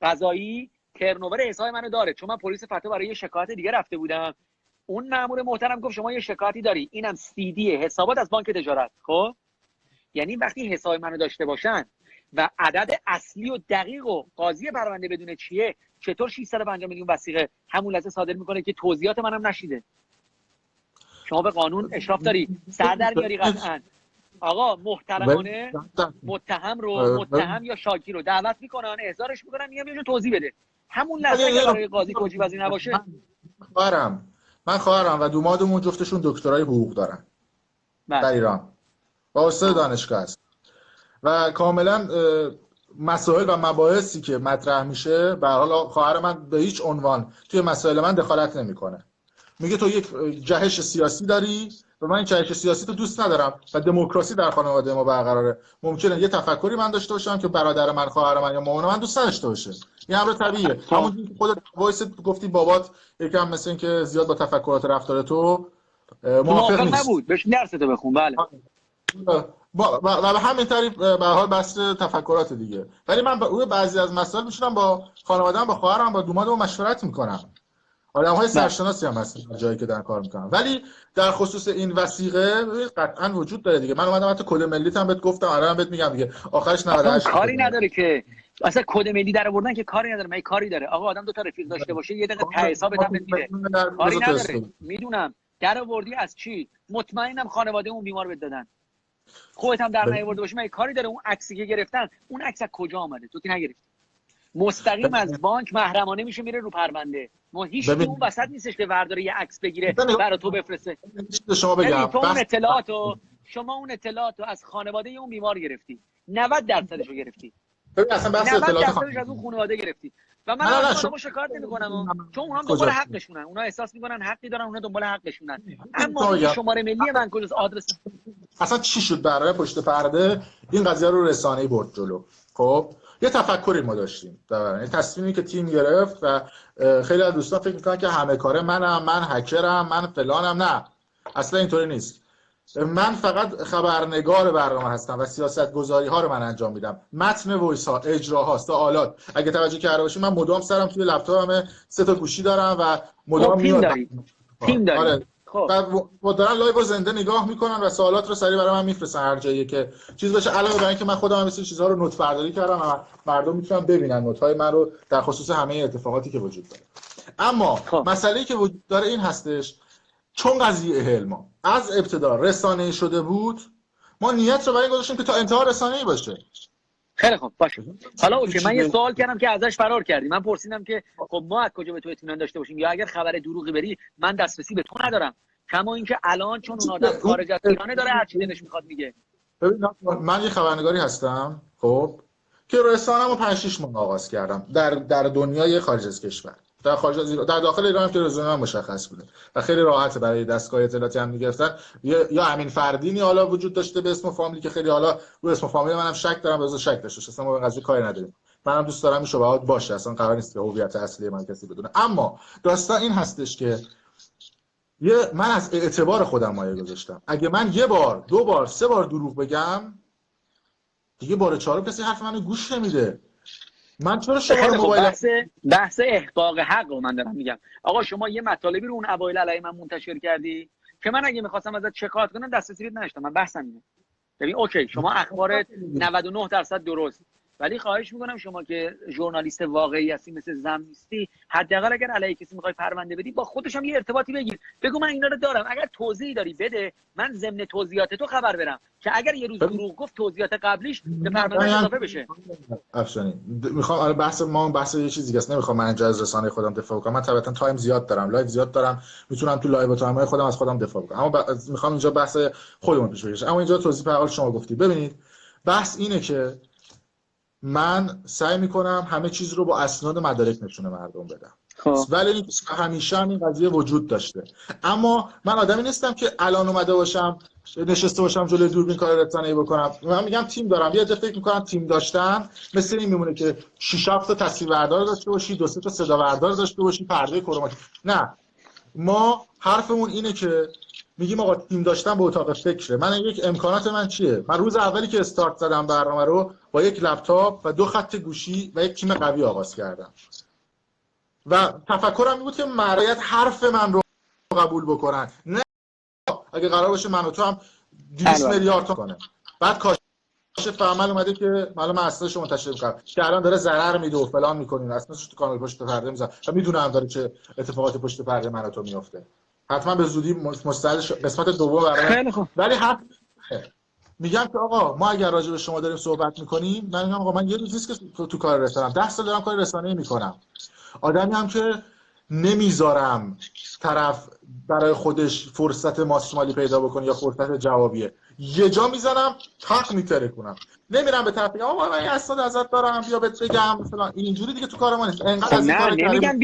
قضایی ترنوور حساب منو داره، چون من پلیس فتح برای یه شکایت دیگه رفته بودم. اون مأمور محترم گفت شما یه شکایتی داری، اینم CD حسابات از بانک تجارت. خب یعنی وقتی حساب منو داشته باشن و عدد اصلی و دقیق و قاضی پرونده بدونه چیه، چطور 650 میلیون وثیقه همون لحظه صادر میکنه که توضیحات منم نشیده؟ شما به قانون اشراف داری، سر در میاری قطعا. آقا محترمانه متهم یا شاکی رو دعوت میکنن، احضارش میکنن، میگم یه توضیح بده. همون لحظه که برای قاضی توجیه پذیر نباشه. من خواهرم و دومادمون جفتشون دکترای حقوق دارن در ایران و استاد دانشگاه است و کاملا مسائل و مباحثی که مطرح میشه به هر حال خواهر من به هیچ عنوان توی مسائل من دخالت نمیکنه. میگه تو یک جهش سیاسی داری و من این جهش سیاسی تو دوست ندارم و دموکراسی در خانواده ما برقراره. ممکنه یه تفکری من داشته باشم که برادر من، خواهر من یا مامان من دوست نداشته باشه. این امر طبیعیه. همونجوری که خودت وایس گفتی بابات یکم مثل این که زیاد با تفکرات رفتار تو موافق نیست. نبود. بهش درستو بخون. بله. و به همین طریق به حال بحث تفکرات دیگه. ولی من روی بعضی از مسائل میشونم با خانواده‌ام، با خواهرم، با دومادم مشورت میکنم. آدم‌های سرشناسی هم هستن جایی که دارن کار میکنن. ولی در خصوص این وثیقه قطعا وجود داره دیگه. من اومدم حتی کد ملیت هم بهت گفتم، الان بهت میگم دیگه. آخرش 98 کاری نداره که اصلا کد ملی در آوردن که کاری نداره. من کاری داره. آقا آدم دو تا رفیق داشته باشه یه دقیقه ته حسابت هم میده. کاری نداره. میدونم در آوردی از چی؟ مطمئنم خانواده اون بیمار بهت دادن. خودت هم در نیاورده باشی. من کاری داره. اون عکسی که گرفتن، اون عکس از کجا آمده؟ تو که نگرفتی. مستقیم از بانک محرمانه میشه میره رو پرونده. ما هیچ اون وسط نیستش که ورداره یه عکس بگیره برای تو بفرسته. شما بگم شما اون اطلاعاتو از خانواده اون بیمار گرفتی. 90% رو گرفتی. ببین اصلا بحث اطلاعات از اون خانواده گرفتی. و من اصلا شکایت نمی‌کنم، چون اونها دنبال حقشونن. اونها احساس می‌کنن حقی دارن، اونها دنبال حقشونن. اما شماره ملی من کجاست؟ آدرس اصلا چی شد برای پشت پرده این قضیه رو رسانه‌ای برد جلو؟ خب یه تفکری ما داشتیم. این تصمیمی که تیم گرفت و خیلی از دوستان فکر می‌کنن که همه کاره منم، من هکرم، من فلانم. نه، اصلا اینطوری نیست. من فقط خبرنگار برنامه هستم و سیاست‌گذاری‌ها رو من انجام میدم. متن وایس‌ها، اجراها، سوالات. اگه توجه کرده باشید من مدام سرم توی لپتاپم 3 تا گوشی دارم و مدام تیم داری. آره. خب دارن لایو زنده نگاه میکنن و سوالات رو سریع برای من میفرستن هر جایی که چیز باشه. علاوه بر اینکه من خودم هم مثل چیزها رو نوت برداری کردم و مردم میتونن ببینن نوت‌های من رو در خصوص همه اتفاقاتی که وجود داره. اما مسئله‌ای که وجود داره این هستش، چون قضیه هلما از ابتدا رسانه‌ای شده بود، ما نیت رو برای این گذاشتیم که تا انتها رسانه‌ای باشه. خیلی خوب باشه. حالا اوکی، من یه سوال کردم که ازش فرار کردی. من پرسیدم که خب ما از کجا به تو اطمینان داشته باشیم، یا اگر خبر دروغی بری من دسترسی به تو ندارم. کما اینکه الان چون اون آدم خارج از ایرانه داره هر چی دلش میخواد میگه. ببین من یه خبرنگاری هستم، خب که رسانه‌مو 5-6 ماه آغاز کردم در دنیای خارج از کشور. در خارج از ایران، در داخل ایران هم که رزومه من مشخص بوده و خیلی راحته برای دستگاه اطلاعاتی هم گرفتن. یا امین فردینی حالا وجود داشته به اسم و فامیلی که خیلی حالا رو اسم و فامیل منم شک دارم، بذار شک داشته باشه، اصلا ما به قضیه کاری نداریم. منم دوست دارم این شبهات باشه، اصلا قرار نیست که هویت اصلی من کسی بدونه. اما داستان این هستش که من از اعتبار خودم مایه گذاشتم. اگه من یه بار، دو بار، سه بار دروغ بگم، دیگه بار چهارم کسی حرف منو گوش نمیده. من چرا شما رو موبایل بحث احقاق حق رو من دارم میگم. آقا شما یه مطالبی رو اون اوایل علیه من منتشر کردی که من اگه می‌خواستم ازت شکایت کنم دسترسی بهت نداشتم. من بحثم اینه. ببین اوکی شما اخبارت 99% درست، ولی خواهش میکنم شما که ژورنالیست واقعی هستی، مثل زم نیستی، حداقل اگر علیه کسی میخوای پرونده بدی با خودش هم یه ارتباطی بگیر، بگو من اینا رو دارم، اگر توضیحی داری بده، من ضمن توضیحات تو خبر برم که اگر یه روز دروغ گفت توضیحات قبلیش به پرونده اضافه بشه. افشانی میخوام آره بحث یه چیزی دیگه است، نمیخوام من اینجا از رسانه خودم دفاع کنم. من طبعا تایم زیاد دارم، لایو زیاد دارم، میتونم تو لایو تایم‌های خودم از خودم دفاع کنم، اما میخوام اینجا بحث خودمون پیش بگیرم. اما اینجا توضیح به حال شما گفتی. ببینید بحث اینه که من سعی میکنم همه چیز رو با اسناد مدارک نشونه مردم بدم، ولی همیشه هم این قضیه وجود داشته. اما من آدمی نیستم که الان اومده باشم نشسته باشم جلوی دوربین کار رسانه‌ای بکنم. من میگم تیم دارم. یه دفعه فکر میکنم تیم داشتن مثل این میمونه که 6 7 تا تصویربردار داشته باشی، 2 3 تا صدابردار داشته باشی، پرده کروماتیک. نه، ما حرفمون اینه که میگیم آقا تیم داشتن به اتاق فکره. من یک امکانات من چیه؟ من روز اولی که استارت زدم برنامه رو با یک لپتاپ و 2 خط گوشی و یک تیم قوی آغاز کردم و تفکرم این بود که مردایت حرف من رو قبول بکنن، نه اگه قرار باشه من و تو هم 200 میلیارد تا کنه. بعد کاشف عمل اومده که معلومه اصلا شما منتشر می‌کنم که الان داره ضرر میده و فلان می‌کنین، اصلا تو کانال پشت پرده میذارم و میدونم داره چه اتفاقات پشت پرده من و تو میفته. حتما به زودی مستعد قسمت دوم برای ولی حق میگم که آقا ما اگر راجع به شما داریم صحبت میکنیم، من میگم آقا من یه روز نیست که تو کار رسانه‌ام 10 سال دارم کار رسانه‌ای میکنم. آدمی هم که نمیذارم طرف برای خودش فرصت ماسمالی پیدا بکنه یا فرصت جوابیه. یه جا میزنم حق میترکونم، نمیرم به طرف بگم آقا من اسناد ازت دارم بیا بهت بگم مثلا اینجوری دیگه تو کار ما نیست. انقدر از این کار نمیگم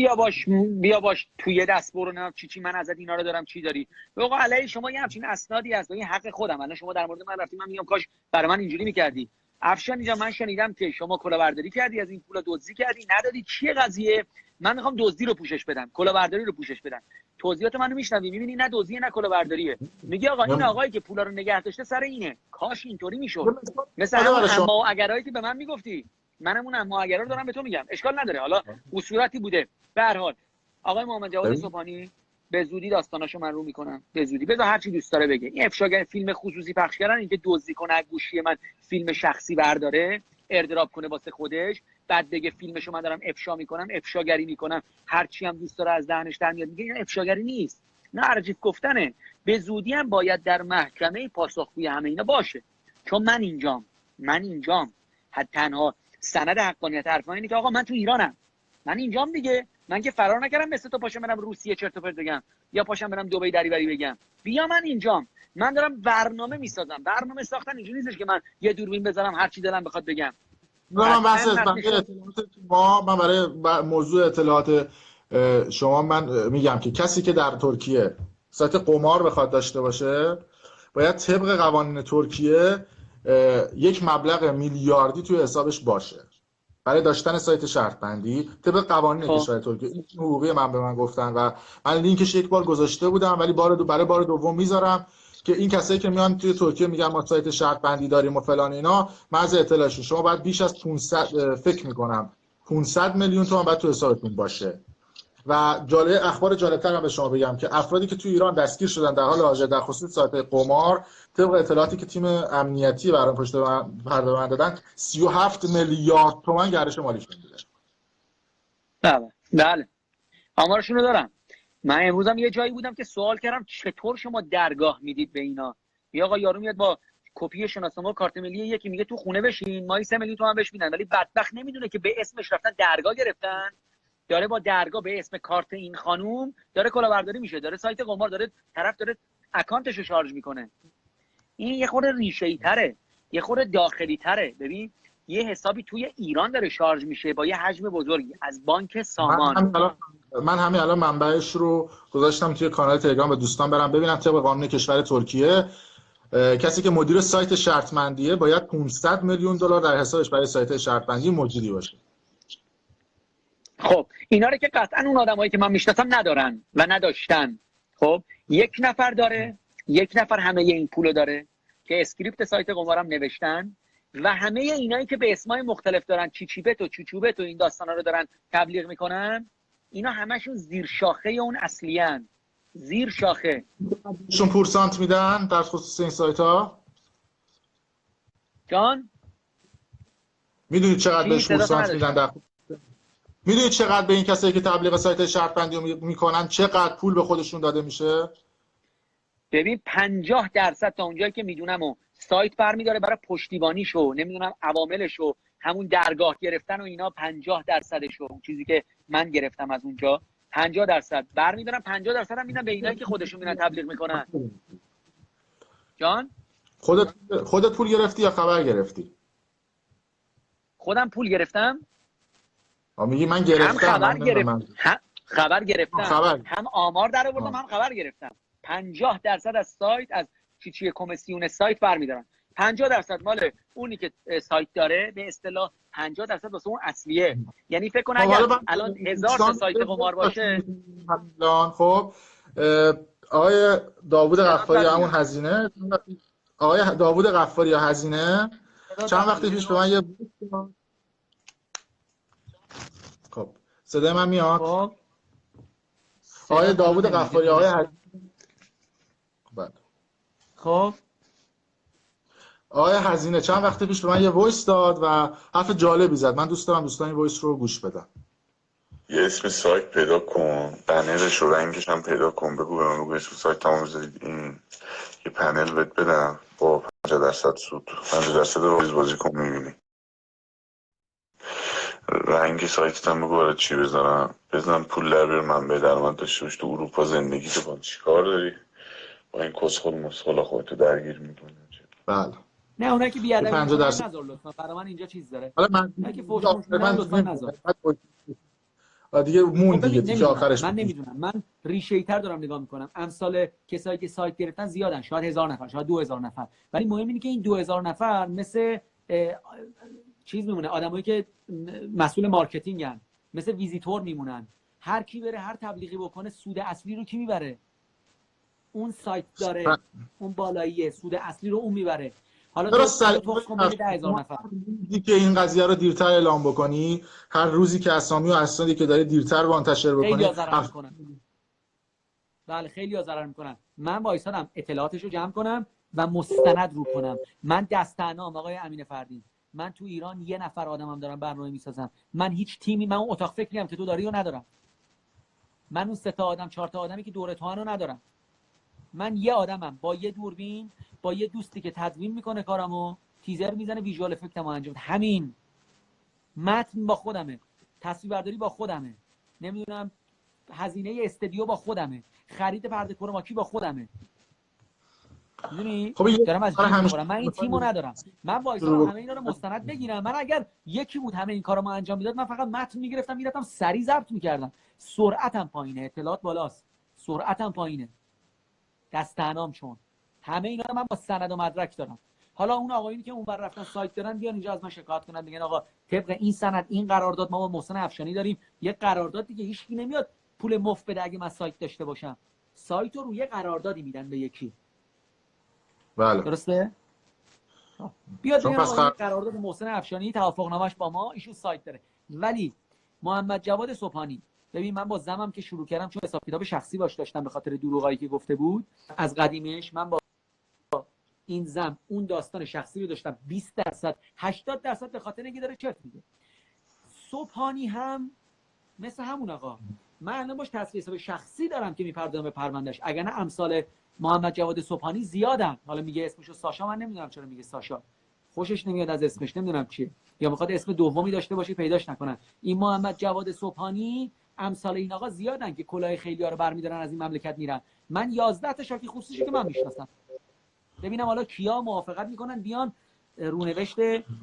بیا باش توی دست برو نه چی من ازت اینا رو دارم چی داری. آقا علی شما یه همچین اسنادی هست، این حق خودم. الان شما در مورد من رفتید، من میگم کاش برای من اینجوری میکردی. افشان اینجا من شنیدم که شما کلاهبرداری کردی، از این پولا دزدی کردی، ندادی. چیه قضیه؟ من میخوام دزدی رو پوشش بدم، کلاهبرداری رو پوشش بدم. توضیحات منو میشنوی، میبینی نه دزدیه نه کلاهبرداریه. میگی آقا این آقایی که پولا رو نگه داشته سر اینه، کاش اینطوری میشد. مثلا همون اما اگرایی که به من میگفتی، منم اون اما اگرا رو دارم به تو میگم. اشکال نداره، حالا اصولتی بوده. به هر حال آقای محمد جواد صبحانی به زودی داستاناشو من رو میکنم، به زودی بذار هر چی دوست داره بگه. این افشاگر فیلم خصوصی پخش کردن، اینکه دزدی کنه از گوشی من فیلم شخصی برداره ایردراپ کنه واسه خودش، بعد بگه فیلمشو من دارم افشا میکنم، افشاگری میکنم، هر چی هم دوست داره از دهنش در میاد میگه این افشاگری نیست، نه ارجیف گفتنه. به زودی هم باید در محکمه پاسخگوی همه اینا باشه، چون من اینجام. حتی تنها سند حقانیت حرف من اینه که آقا من تو ایرانم، من اینجام دیگه. من که فرار نکردم مثل تو پاشم برم روسیه چرت و پرت بگم یا پاشم برم دبی دریوری بگم. بیا من اینجام، من دارم برنامه میسازم. برنامه ساختن اینجوری نیستش که من یه دوربین بذارم هر چی دلم بخواد بگم. من برای موضوع اطلاعات شما من میگم که کسی که در ترکیه سایت قمار بخواد داشته باشه باید طبق قوانین ترکیه یک مبلغ میلیاردی توی حسابش باشه برای داشتن سایت شرط بندی طبق قوانین کشور ترکیه. این حقوقی من به من گفتن و من لینکش یک بار گذاشته بودم، ولی برای بار دوم میذارم که این کسایی که میان توی ترکیه میگن ما سایت شرط بندی داریم و فلان اینا، محض اطلاعشون شما باید بیش از 500 فکر میکنم 500 میلیون تومان باید تو حسابتون باشه. و اخبار جالب‌تر هم به شما بگم که افرادی که توی ایران دستگیر شدن در حال حاضر در خصوص سایت قمار، طبق اطلاعاتی که تیم امنیتی برام پشت پرده من دادن 37 میلیارد تومان گردش مالیشون بوده. بله آمارشون رو دارم. من امروزم یه جایی بودم که سوال کردم چطور شما درگاه میدید به اینا؟ یا آقا یارو میاد با کپی شناسنامه کارت ملی یکی میگه تو خونه بشین مایی 3 میلیون تومان بهش میدن، ولی بدبخت نمیدونه که به اسمش رفتن درگاه گرفتن، داره با درگاه به اسم کارت این خانوم داره کلاهبرداری میشه، داره سایت قمار داره، طرف داره اکانتشو شارژ میکنه. این یه خورده ریشه‌ای تره، یه خورده داخلی تره. ببین یه حسابی توی ایران داره شارژ میشه با یه حجم بزرگی از بانک سامان. من همین الان منبعش رو گذاشتم توی کانال تلگرام به دوستان برم ببینم. طبق قانون کشور ترکیه کسی که مدیر سایت شرطمندیه باید 500 میلیون دلار در حسابش برای سایت شرطمندی موجودی باشه. خب اینا رو که قطعا اون آدمایی که من میشناسم ندارن و نداشتن. خب یک نفر داره، یک نفر همه این پولو داره که اسکریپت سایت قمارم نوشتن و همه اینایی که به اسمای مختلف دارن چیچیبت و چوچوبت و این داستانا رو دارن تبلیغ میکنن، اینا همشون زیر شاخه اون اصلیان. زیر شاخه شون پورسانت میدن در خصوص این سایت ها. جان میدونید چقدر بهش پورسانت میدن در میدونید چقدر به این کسایی که تبلیغ سایت شرط بندی میکنن چقدر پول به خودشون داده میشه؟ ببین 50% تا اونجایی که میدونم و سایت برمیداره برای پشتیبانیشو، نمیدونم عواملشو، همون درگاه گرفتن و اینا 50%شو، اون چیزی که من گرفتم از اونجا 50% برمیدارن، 50% هم میدن به اینایی که خودشون میرن تبلیغ میکنن. جان خودت پول گرفتی یا خبر گرفتی؟ خودم پول گرفتم. میگی من گرفتم. هم خبر گرفتم، خبر گرفتم، هم آمار در آوردم، هم خبر گرفتم. 50% از سایت، از چی کمیسیون سایت برمیدارن. 50% مال اونی که سایت داره، به اصطلاح 50% واسه اون اصلیه. یعنی فکر کن اگر الان 1000 تا سایت قمار باشه. خب آقای داوود غفاری همون هزینه، آقای داوود غفاری یا هزینه چند وقتی پیش به من یه خب صدای من میاد؟ خب آقای داوود غفاری آقای خب آقای هزینه چند وقت پیش به من یه وایس داد و حرف جالبی زد. من دوست دارم دوستان این وایس رو گوش بدن. یه اسم سایت پیدا کن، پنلش و رنگش هم پیدا کن، بگو به من بگو اسم سایت تمام بذارید این یه پنل بهت بدم با 50% سود، 50% رو بازی کن میبینی. رنگ سایتت هم بگو برای چی بذارم، بزن پول در بیار، منبع درآمد داشته باش. تو اروپا زندگی تو با چی کار داری؟ با این کسخل مسخلا خودتو درگیر میکنی. بله نه اونایی که بیادبی 50% نذار لطفا، برای من اینجا چیز داره. حالا من نه که فوش لطفا نذار. دیگه مون دیگه دیگه آخرش من نمیدونم، من ریشه تر دارم نگاه میکنم. امثال کسایی که سایت گرفتن زیادن، شاید 1000 نفر، شاید 2000 نفر، ولی مهم اینه که این 2000 نفر مثل چیز میمونه، آدمایی که مسئول مارکتینگن، مثل ویزیتور میمونن. هر کی بره هر تبلیغی بکنه، سود اصلی رو کی میبره؟ اون سایت داره، اون بالاییه، سود اصلی رو اون میبره. حالا تو کن 10000 نفر که این قضیه رو دیرتر اعلام بکنی، هر روزی که اسامی و اسنادی که داره دیرتر منتشر بکنی، خیلی ضرر میکنن. بله خیلی ضرر میکنن. من وایسادم اطلاعاتشو جمع کنم و مستند رو کنم. من دسته‌نام آقای امین فردین، من تو ایران یه نفر آدمم دارم برنامه میسازم. من هیچ تیمی، من اون اتاق فکری هم که تو داری رو ندارم. من اون 3 تا آدم 4 تا آدمی که دور تو رو ندارم. من یه آدمم با یه دوربین، با یه دوستی که تدوین میکنه کارمو، تیزر میزنه، ویژوال افکتمو انجام. همین. متن با خودمه، تصویربرداری با خودمه، نمیدونم هزینه استودیو با خودمه، خرید پرده کروماکی با خودمه. میدونی دارم از جیب میخورم. من این تیمو ندارم. من وایسام همه اینا رو مستند بگیرم. من اگر یکی بود همه این کارامو انجام میداد، من فقط متن میگرفتم میرفتم سریع ضبط میکردم. سرعتم پایینه، اطلاعات بالاست، سرعتم پایینه. دسته‌نام چون همه اینا رو من با سند و مدرک دارم. حالا اون آقایونی که اونور رفتن سایت دارن بیان اینجا از من شکایت کنن، بگن آقا طبق این سند این قرارداد ما با محسن افشانی داریم. یه قرارداد دیگه هیچکی نمیاد پول مفت بده اگه من سایت داشته باشم. سایت رو روی قراردادی میدن به یکی. بله درسته؟ بیاد بگن آقا قرارداد محسن افشانی توافقنامه‌اش با ما، ایشون سایت داره. ولی محمد جواد صبحانی، ببین من با زمم که شروع کردم، چون حساب کتاب شخصی باش داشتم به خاطر دروغایی که گفته بود از قدیمش، من با این زم اون داستان شخصی رو داشتم. 20% 80% به خاطر اینکه داره چرت میگه. صبحانی هم مثل همون آقا، من الان باش تصفیه حساب شخصی دارم که میپردازم به پروندهش. اگر نه امثال محمد جواد صبحانی زیادن. حالا میگه اسمشو ساشا، من نمیدونم چرا میگه ساشا، خوشش نمیاد از اسمش، نمیدونم چیه، یا میخواد اسم دومی داشته باشه پیداش نکنن. این محمد جواد صبحانی امثال این آقا زیادن که کلاه خیلی‌ها رو برمی‌دارن از این مملکت میرن. من 11 تا شاکی خصوصی که من میشناسم. ببینم حالا کیا موافقت میکنن بیان رونوشت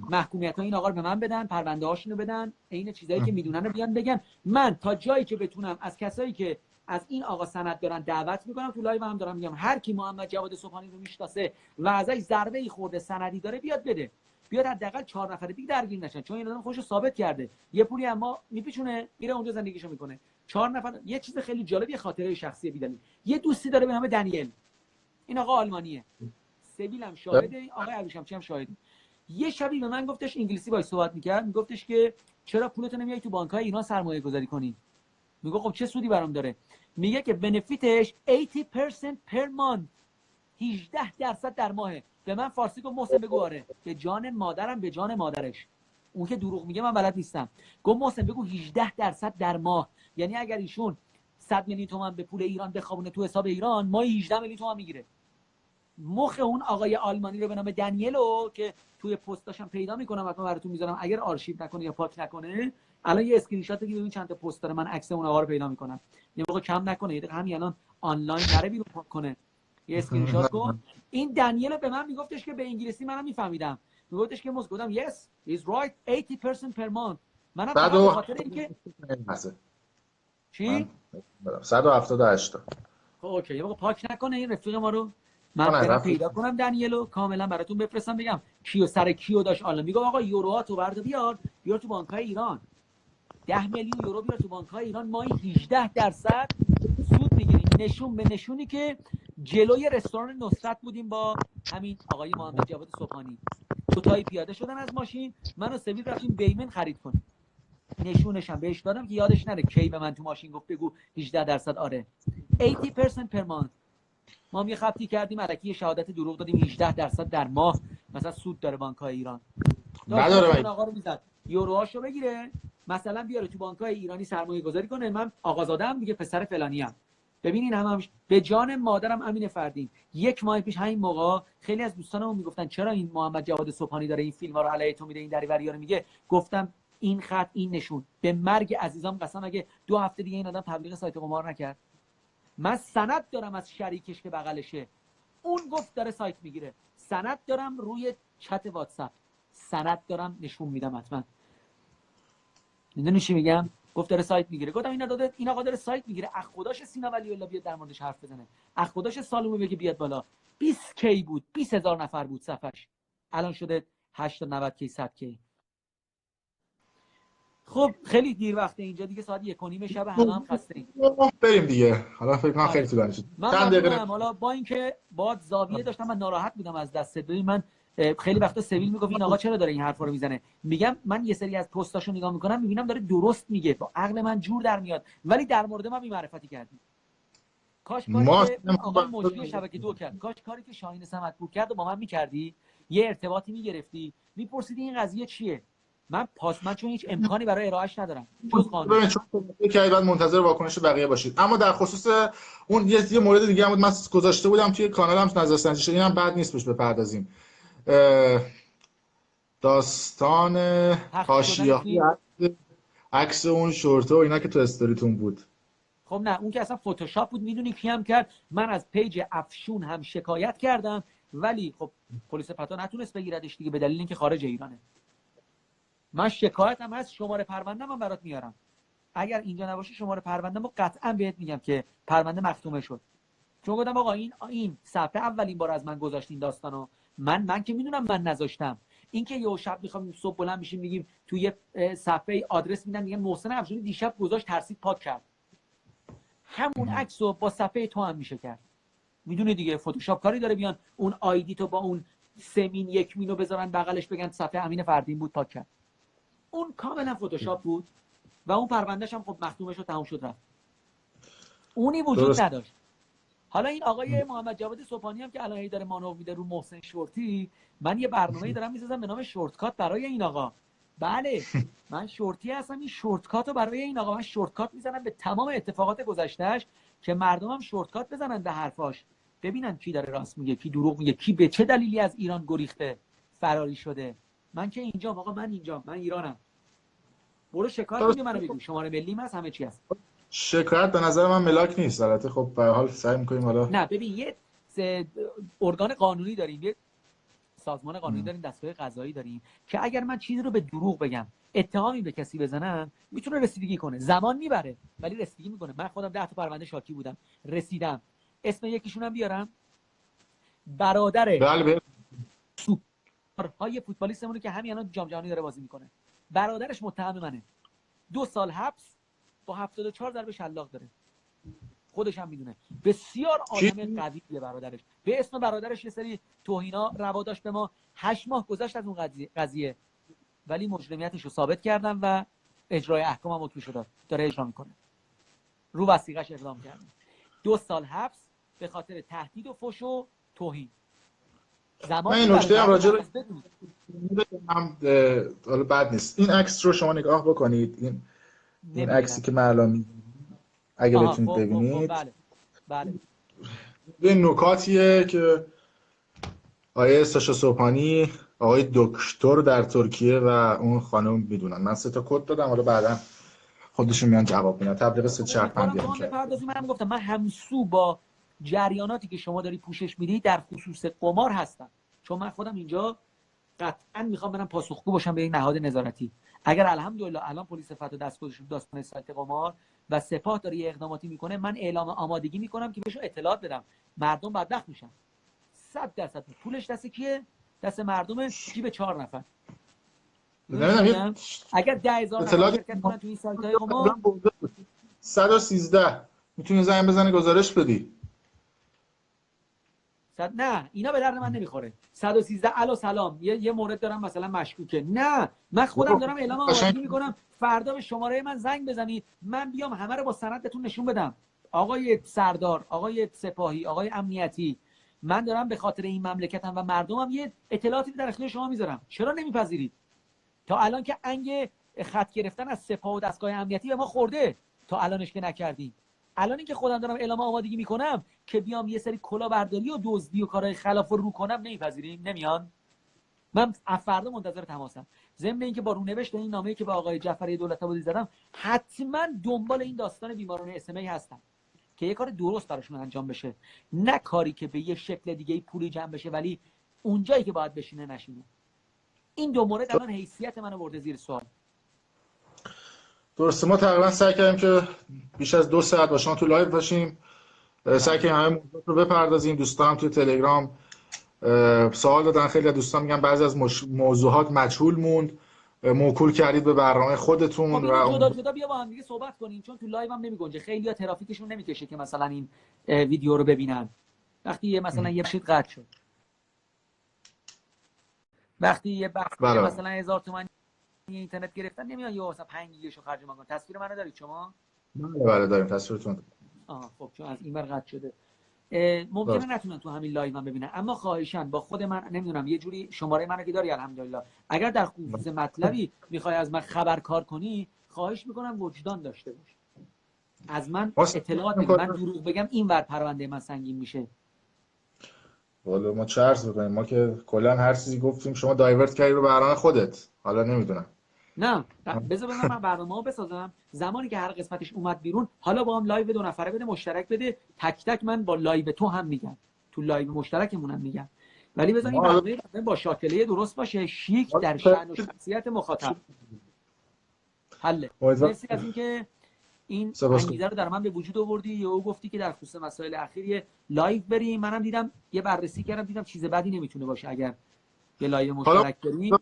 محکومیت‌های این آقا رو به من بدن، پرونده هاشونو بدن، عین چیزایی که میدونن رو بیان بگن. من تا جایی که بتونم از کسایی که از این آقا سند دارن دعوت میکنم، تو لایو هم دارم میگم هر کی محمد جواد صبحانی رو میشناسه و ازش ضربه ای خورده سندی داره بیاد بده، بیاد حداقل 4 نفر دیگه درگیر نشن، چون این آدم خودش رو ثابت کرده یه پولی اما میپیچونه میره اونجا زندگیشو میکنه. 4 نفر. یه چیز خیلی جالب، یه خاطره شخصی بیدنی، یه دوستی داره به نام دنیل، این آقا آلمانیه، سویل هم شاهده، آقای ابریشمچی هم شاهده. یه شبی به من گفتش، انگلیسی باهاش صحبت میکرد، میگفتش که چرا پولتو نمیای تو بانک‌های ایران سرمایه گذاری کنی؟ میگه خب چه سودی برام داره؟ میگه که بنفیتش 80% پر مانت، 18% در ماهه. به من فارسی گفت محسن بگو آره، به جان مادرم به جان مادرش، اون که دروغ میگه من بلد نیستم. گفت محسن بگو 18% در ماه، یعنی اگر ایشون 100 میلیون تومان به پول ایران بخوابونه تو حساب ایران، ماهی 18 میلیون تومان میگیره. مخ اون آقای آلمانی رو به نام دنیلو که توی پستاشم پیدا میکنم، حتما براتون میذارم اگر آرشیو نکنه یا پاک نکنه. الان یه اسکرین شات بگید ببین چند تا پست داره، من عکس اون آقا رو پیدا میکنم، یه موقع کم نکنه، یه همین الان آنلاین نره بیرون پاک کنه، یه اسکرین شات کن. این دنیل به من میگفتش که به انگلیسی منم میفهمیدم، میگفتش که گفتم yes he's right 80% per month. منم فقط به خاطر اینکه چی 178 خب اوکی، یه موقع پاک نکنه این رفیق ما رو، من برم پیدا کنم دنیلو کاملا براتون بفرستم، بگم کیو سر کیو داشت. حالا میگم آقا یوروها تو بردا بیار تو بانک‌های ایران، 10 میلیون یورو بیار تو بانک‌های ایران، ماهی 18% سود میگیری. نشون به نشونی که جلوی رستوران نصرت بودیم با همین آقای محمد جواد صبحانی، دو تایی پیاده شدن از ماشین، منو سویل رفتیم بیمن خرید کنیم، نشونشم بهش دادم که یادش نره کی به من تو ماشین گفت بگو 18% آره 80% پر مانت. ما هم یه خبتی کردیم الکی شهادت دروغ دادیم 18% در ماه مثلا سود داره بانک‌های ایران. نداره. اون آقا رو میزد یوروهاشو بگیره مثلا بیاره تو بانک‌های ایرانی سرمایه گذاری کنه، من آقازاده‌ام دیگه پسر فلانی ام. ببینین همش به جان مادرم امین فردین، یک ماه پیش همین موقع خیلی از دوستانم میگفتن چرا این محمد جواد صبحانی داره این فیلم‌ها رو علیه تو میده، این دریوری‌ها رو میگه. گفتم این خط این نشون به مرگ عزیزام قسم، اگه 2 هفته دیگه این آدم تبلیغ سایت قمار نکرد، من سند دارم از شریکش که بغلشه، اون گفت داره سایت میگیره، سند دارم روی چت واتساپ، سند دارم نشون میدم حتما. میدونی چی میگم؟ گفت داره سایت میگیره. گفتم این آقا داره سایت میگیره، اخ خداش سینا ولی الله بیاد در موردش حرف بزنه، اخ خداش سالومو بگه بیاد بالا. 20 کی بود، 20000 نفر بود صفحش، الان شده 80 90 کی 100 کی. خب خیلی دیر وقته اینجا دیگه، ساعت 1:30 شب، هم خسته ایم. بریم دیگه. حالا فکر کنم خیلی طولانی شد. چند دقیقه حالا با اینکه باد زاویه داشتم من ناراحت بودم از دست. ببین من خیلی وقتا سویل میگفت این آقا چرا داره این حرفا رو میزنه، میگم من یه سری از پستاشو نگاه میکنم میبینم داره درست میگه، با عقل من جور در میاد، ولی در مورد ما بی‌معرفتی کردیم. کاش کاری که آقای مجری شبکه 2 کرد، کاش کاری که شاهین صمدپور کرد و با من میکردی، یه ارتباطی میگرفتی، میپرسیدی این قضیه چیه. من چون هیچ امکانی برای ارائهش ندارم جز قانون. چون که بعد منتظر واکنش بقیه باشید. اما در خصوص اون یه مورد دیگه هم بود، من گذاشته بودم توی کانالم نظرسنجی شد، اینم بد نیست بهش بپردازیم. داستان حاشیه‌ای عکس اون شورت و اینا که تو استوریتون بود. خب نه اون که اصلا فتوشاپ بود. میدونی کی هم کرد؟ من از پیج افشون هم شکایت کردم، ولی خب پلیس پتا نتونست بگیردش دیگه به دلیل اینکه خارج ایرانه. من شکایتم هست، شماره پرونده من برات میارم، اگر اینجا نباشه شماره پروندهمو قطعا بهت میگم که پرونده مختومه شد. چون گفتم آقا این صفحه اولین بار از من گذاشتین داستانو، من که میدونم من نذاشتم. این که یه شب میخوام صبح بلند میشیم میگیم توی صفحه آدرس میدن میگن محسن افشونی دیشب گذاشت ترسید پاک کرد، همون عکسو با صفحه تو هم میشه کرد. میدونی دیگه فتوشاپ کاری داره بیان اون آیدی تو با اون 3 مین 1 مینو بذارن بغلش بگن صفحه امین فردین بود پاک کرد. اون کاملا فتوشاپ بود و اون پروندهش هم خب مختومش رو تموم شد رفت، اونی وجود نداشت. حالا این آقای محمد جواد صبحانی هم که الان داره مانور میده رو محسن شورتی، من یه برنامه‌ای دارم میسازم به نام شورتکات برای این آقا. بله من شورتی هستم، این شورتکات رو برای این آقا من شورتکات میزنم به تمام اتفاقات گذشتهش که مردم هم شورتکات بزنن به حرفاش، ببینن کی داره راست میگه کی دروغ میگه، کی به چه دلیلی از ایران گریخته فراری شده. من که اینجام آقا، من اینجام، من ایرانم. برو شکایت کنی منو بگو، شماره ملیم هست، همه چی هست. شکایت به نظر من ملاک نیست البته. خب به هر حال سعی می‌کنیم حالا نه ببین یه ارگان قانونی داریم، یه سازمان قانونی داریم، دستگاه قضایی داریم که اگر من چیزی رو به دروغ بگم، اتهامی به کسی بزنم، میتونه رسیدگی کنه. زمان میبره ولی رسیدگی میکنه. من خودم 10 تا پرونده شاکی بودم، رسیدم. اسم یکیشون هم بیارم، برادر بله های فوتبالیستمونه که همین الان جام جهانی داره بازی میکنه، برادرش متهم منه، 2 سال حبس با 74 ضربه شلاق داره، خودش هم میدونه. بسیار آدم قویه برادرش. به اسم برادرش یه سری توهینا روا داشت به ما. 8 ماه گذشت از اون قضیه ولی مجرمیتش رو ثابت کردم و اجرای احکام هم اتو شده، داره اجرا میکنه. رو وثیقه‌اش اقدام کردم. 2 سال حبس به خاطر تهدید و فحش و توهین. من این نکته هم راجع به هم حالا بد نیست. این عکس رو شما نگاه بکنید. این عکسی که من الان اگه بتونید ببینید، بله این نکاتیه که آقای ساشا صبحانی، آقای دکتر در ترکیه و اون خانم میدونن. من 3 تا کد دادم، حالا بعدا خودشون میان جواب میدن. تبلیغ 3 شهروندی هم کرد. من گفتم من همسو با جریاناتی که شما داری پوشش میدی در خصوص قمار هستم، چون من خودم اینجا قطعا میخوام برم پاسخگو باشم به این نهاد نظارتی. اگر الحمدلله الان پلیس فتح دست گذاشت داستان سایت قمار و سپاه داره یه اقداماتی میکنه، من اعلام آمادگی میکنم که بهشون اطلاعات بدم. مردم بدبخت میشن. 100% پولش دست کیه؟ دست مردم، جیب 4 نفر. اگر 10,000 نفر شرکت کنن تو این سایت‌های قمار، 113 میتونی زنگ بزنی گزارش بدی. نه اینا به درد من نمیخوره. 113 الو سلام یه مورد دارم مثلا مشکوکه، نه من خودم دارم اعلام آمادگی میکنم فردا به شماره من زنگ بزنید، من بیام همه رو با سند بهتون نشون بدم. آقای سردار، آقای سپاهی، آقای امنیتی، من دارم به خاطر این مملکتم و مردمم یه اطلاعاتی در اختیار شما میذارم. چرا نمیپذیرید؟ تا الان که انگ خط گرفتن از سپاه و دستگاه امنیتی به ما خورده، تا الانش که نکردیم. الان اینکه خودم دارم اعلام آمادگی میکنم که بیام یه سری کلاهبرداری و دزدی و کارهای خلاف رو کنم، نمیپذیریم، نمیان. من فردا منتظر تماسم. ضمن اینکه با رونوشت این نامه‌ای که به آقای جعفری دولت‌آبادی زدم، حتما دنبال این داستان بیماران اس‌ام هستم که یه کار درست براشون انجام بشه، نه کاری که به یه شکل دیگه پولی جمع بشه ولی اونجایی که باید بشینه نشینه. این دو مورد الان حیثیت منو برده زیر سوال. درسته. ما تقریبا سعی کردیم که بیش از 2 ساعت با شما تو لایو باشیم. سعی کردیم همه موضوعات رو بپردازیم. دوستان هم توی تلگرام سوال دادن. خیلی از دوستان میگن بعضی از موضوعات مجهول موند. موکول کردید به برنامه خودتون و جدا بیا با هم دیگه صحبت کنیم، چون تو لایو هم نمیگنجه. خیلی‌ها ترافیکشون نمیکشه که مثلا این ویدیو رو ببینن. وقتی مثلا یه شیت قطع شد، وقتی یه بخش مثلا 1000 تومان اینترنت گرفتن، نمیان یا مثلا 5 گیگاشو خرج میکنن. تصویر منو دارید شما؟ بله داریم تصویرتون. خب چون از این ور قطع شده ممکنه نتونن تو همین لایو من ببینن، اما خواهشاً با خود من نمیدونم یه جوری شماره منو که داری الحمدلله، اگر در خصوص مطلبی میخوای از من خبرکار کنی، خواهش میکنم وجدان داشته باش، از من اطلاعات بگیر. من دروغ بگم این ور پرونده من سنگین میشه. والا ما چه عرض بکنیم، ما که کلا هر چیزی گفتیم شما دایورت کردی رو برنامه خودت. حالا نمیدونم. نه بذار من برنامه‌ها بسازم، زمانی که هر قسمتش اومد بیرون، حالا با هم لایو 2 نفره بده، مشترک بده، تک تک من با لایو تو هم میگم، تو لایو مشترکمون هم میگم، ولی بذار این برنامه با شاکله درست باشه، شیک در شأن و شخصیت مخاطب. حله. مرسی از اینکه این انگیزه رو در من به وجود آوردی. یا او گفتی که در خصوص مسائل اخیر یه لایو بریم، منم دیدم یه بررسی کردم، دیدم چیز بدی نمیتونه باشه اگر یه لایو مشترک بریم.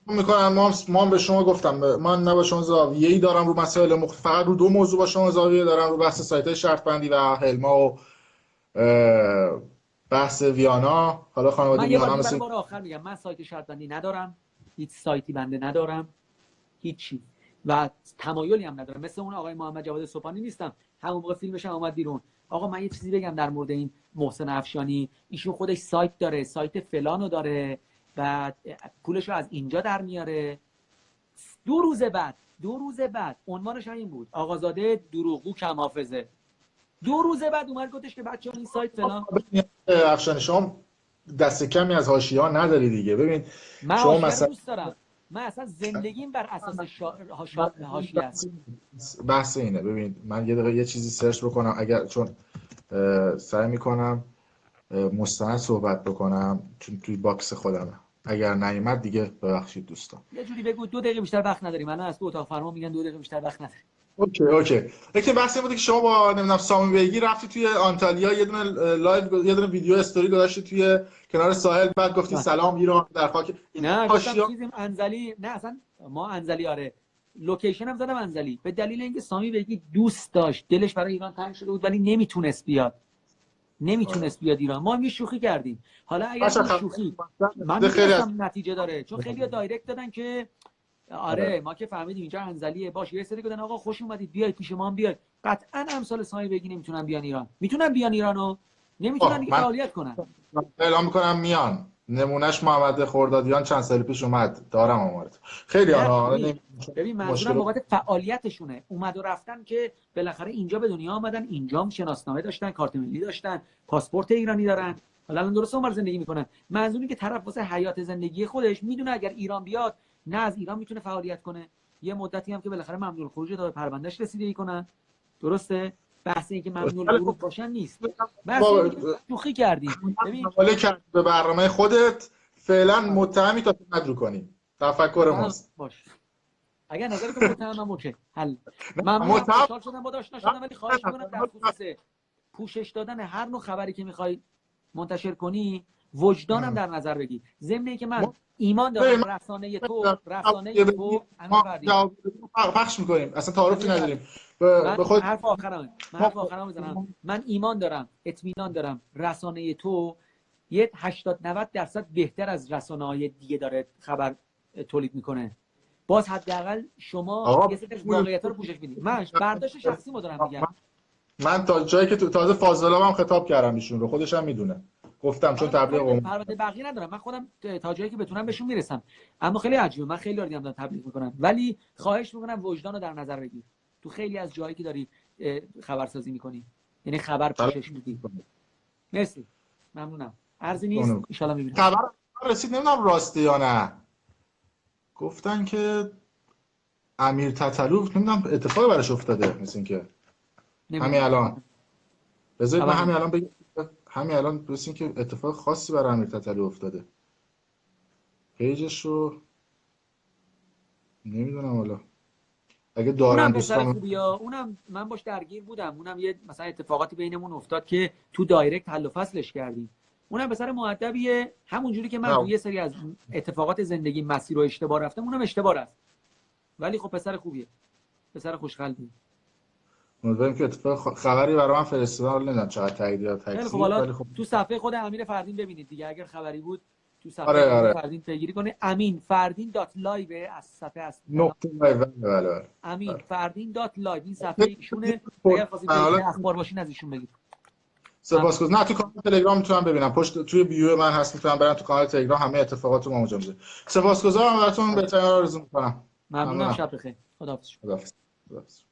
میکنم ما به شما گفتم من نه با شما زاویه‌ای دارم رو مسائل فقط رو 2 موضوع با شما زاویه دارم، رو بحث سایت‌های شرط بندی و هلما و بحث ویانا. حالا خانواده ویانا مثلا بار آخر میگم من سایت شرط بندی ندارم، هیچ سایتی بنده ندارم، هیچی، و تمایلی هم ندارم. مثل اون آقای محمد جواد صبحانی نیستم، همون موقع فیلمش هم اومد بیرون. آقا من یه چیزی بگم در مورد این محسن افشانی، ایشون خودش سایت داره، سایت فلانو داره، بعد پولشو از اینجا در میاره. 2 روز بعد عنوانش این بود آقازاده دروغگو کم حافظه. 2 روز بعد اومد گفتش که بچه‌ها این سایت فلان. افشانی شما دست کمی از حاشیه‌ها نداری دیگه. ببین شما مثلا دوست دارم، من اصلا زندگیم بر اساس حاشیه است. بحث اینه. ببین من یه دقیقه یه چیزی سرچ بکنم، اگر چون سعی میکنم مستند صحبت بکنم چون توی باکس خودمه. اگر نیومد دیگه ببخشید دوستان. یه جوری بگو 2 دقیقه بیشتر وقت نداریم. الان از تو اتاق فرما میگن 2 دقیقه بیشتر وقت نداریم. اوکی. یکی بحث این بوده که شما با نمیدونم سامی بیگی رفتی توی آنتالیا یه دونه لایو یه دونه ویدیو استوری گذاشتی توی کنار ساحل، بعد گفتی سلام ایران در خاک. نه گفتم چیزی انزلی، نه اصلا ما انزلی آره لوکیشن هم زدم انزلی به دلیل اینکه سامی بیگی دوست داشت، دلش برای ایران تنگ شده بود ولی نمیتونست بیاد ایران. ما هم یه شوخی کردیم. حالا اگر این شوخی من می‌دونم نتیجه داره، چون خیلی دایرکت دادن که آره ما که فهمیدیم اینجا انزلیه، باشه یه سری گفتن آقا خوش اومدید بیاید پیش ما هم بیاید. قطعا امثال سامی بیگی نمیتونن بیان ایران، میتونن بیان ایرانو نمیتونن دیگه فعالیت کنن. اعلام میکنم میان. نمونهش محمد خردادیان چند سال پیش اومد، دارم آمارت. خیلی ببین منظورم بابت فعالیتشونه، اومد و رفتن که بالاخره اینجا به دنیا آمدن، اینجا شناسنامه داشتن، کارت ملی داشتن، پاسپورت ایرانی دارن. حالا الان درسته اونور زندگی میکنن. منظوری که طرف واسه حیات زندگی خودش میدونه اگر ایران بیاد نه از ایران میتونه فعالیت کنه، یه مدتی هم که بالاخره ممنوع الخروج تا پروندهش رسیدگی کنن. درسته؟ بحث این که ممنوع الخروج باشن نیست. بحث شوخی کردیم. ببین حواله کرد به برنامه خودت، فعلا متهمی تا ندرو کنیم. تفکر ماست. باش. اگر نظرت متهم من اوکی. حل. من خوشحال شدم با آشنا شدم، ولی خواهش می‌کنم در خصوص پوشش دادن هر نوع خبری که می‌خوای منتشر کنی وجدانم در نظر بگی. ضمن اینکه من ایمان دارم رسانه تو همین پخش می‌کنیم. اصلا تعارفی نداریم. به خود حرف آخرام میزنم. من ایمان دارم، اطمینان دارم رسانه تو یه 80-90% بهتر از رسانه‌های دیگه داره خبر تولید میکنه. باز حداقل شما یه سری واقعیت‌ها رو پوشش میدید. من برداشت شخصیمو دارم میگم. من تا جایی که تازه فاضلاب هم خطاب کردم ایشون رو، خودش هم میدونه. گفتم چون تبلیغ پرونده بقیه ندارم، من خودم تا جایی که بتونم بهشون میرسم. اما خیلی عجیبه، من خیلی دیدم دارم تبلیغ میکنم، ولی خواهش میکنم وجدان رو در نظر بگیر. تو خیلی از جایی که داری خبرسازی میکنی، یعنی خبر پوشش میدی. مرسی، ممنونم. ارزی نیست، ان شاءالله میبینیم. خبر رسید، نمیدونم راسته یا نه. گفتن که امیر تتلو نمیدونم اتفاقی براش افتاده، مثل اینکه همین الان بذارید من همین الان بگم، همین الان مثل اینکه اتفاق خاصی برای امیر تتلو افتاده. پیجش رو نمیدونم حالا اگه دارن دوستان. اونم من باش درگیر بودم، اونم یه مثلا اتفاقاتی بینمون افتاد که تو دایرکت حل و فصلش کردیم. اونم پسر مؤدبیه، همون جوری که من تو یه سری از اتفاقات زندگی مسیر رو اشتباه رفتم، اونم اشتباه است. ولی خب پسر خوبیه، پسر خوشقلبیه. امیدواریم که اتفاق خبری برای من فرستادن، حالا نمیدونم چقدر تایید یا تکذیب، ولی خب تو صفحه خود امیر فردین ببینید دیگه، اگر خبری بود تو صفحه فردین پیگیری کنه. aminfardin.live از صفحه است. بله. aminfardin.live این صفحه ایشونه، اگر خواستید اخبار باشین از ایشون بگید. سپاسگزارم. نه تو کانال تلگرام میتونم ببینم، پشت توی بیو من هست، میتونم برم تو کانال تلگرام همه اتفاقات رو ماجرا میذارم. سپاسگزارم، براتون بهترین آرزو میکنم. ممنونم، شب بخیر. خداحافظ. خداحافظ.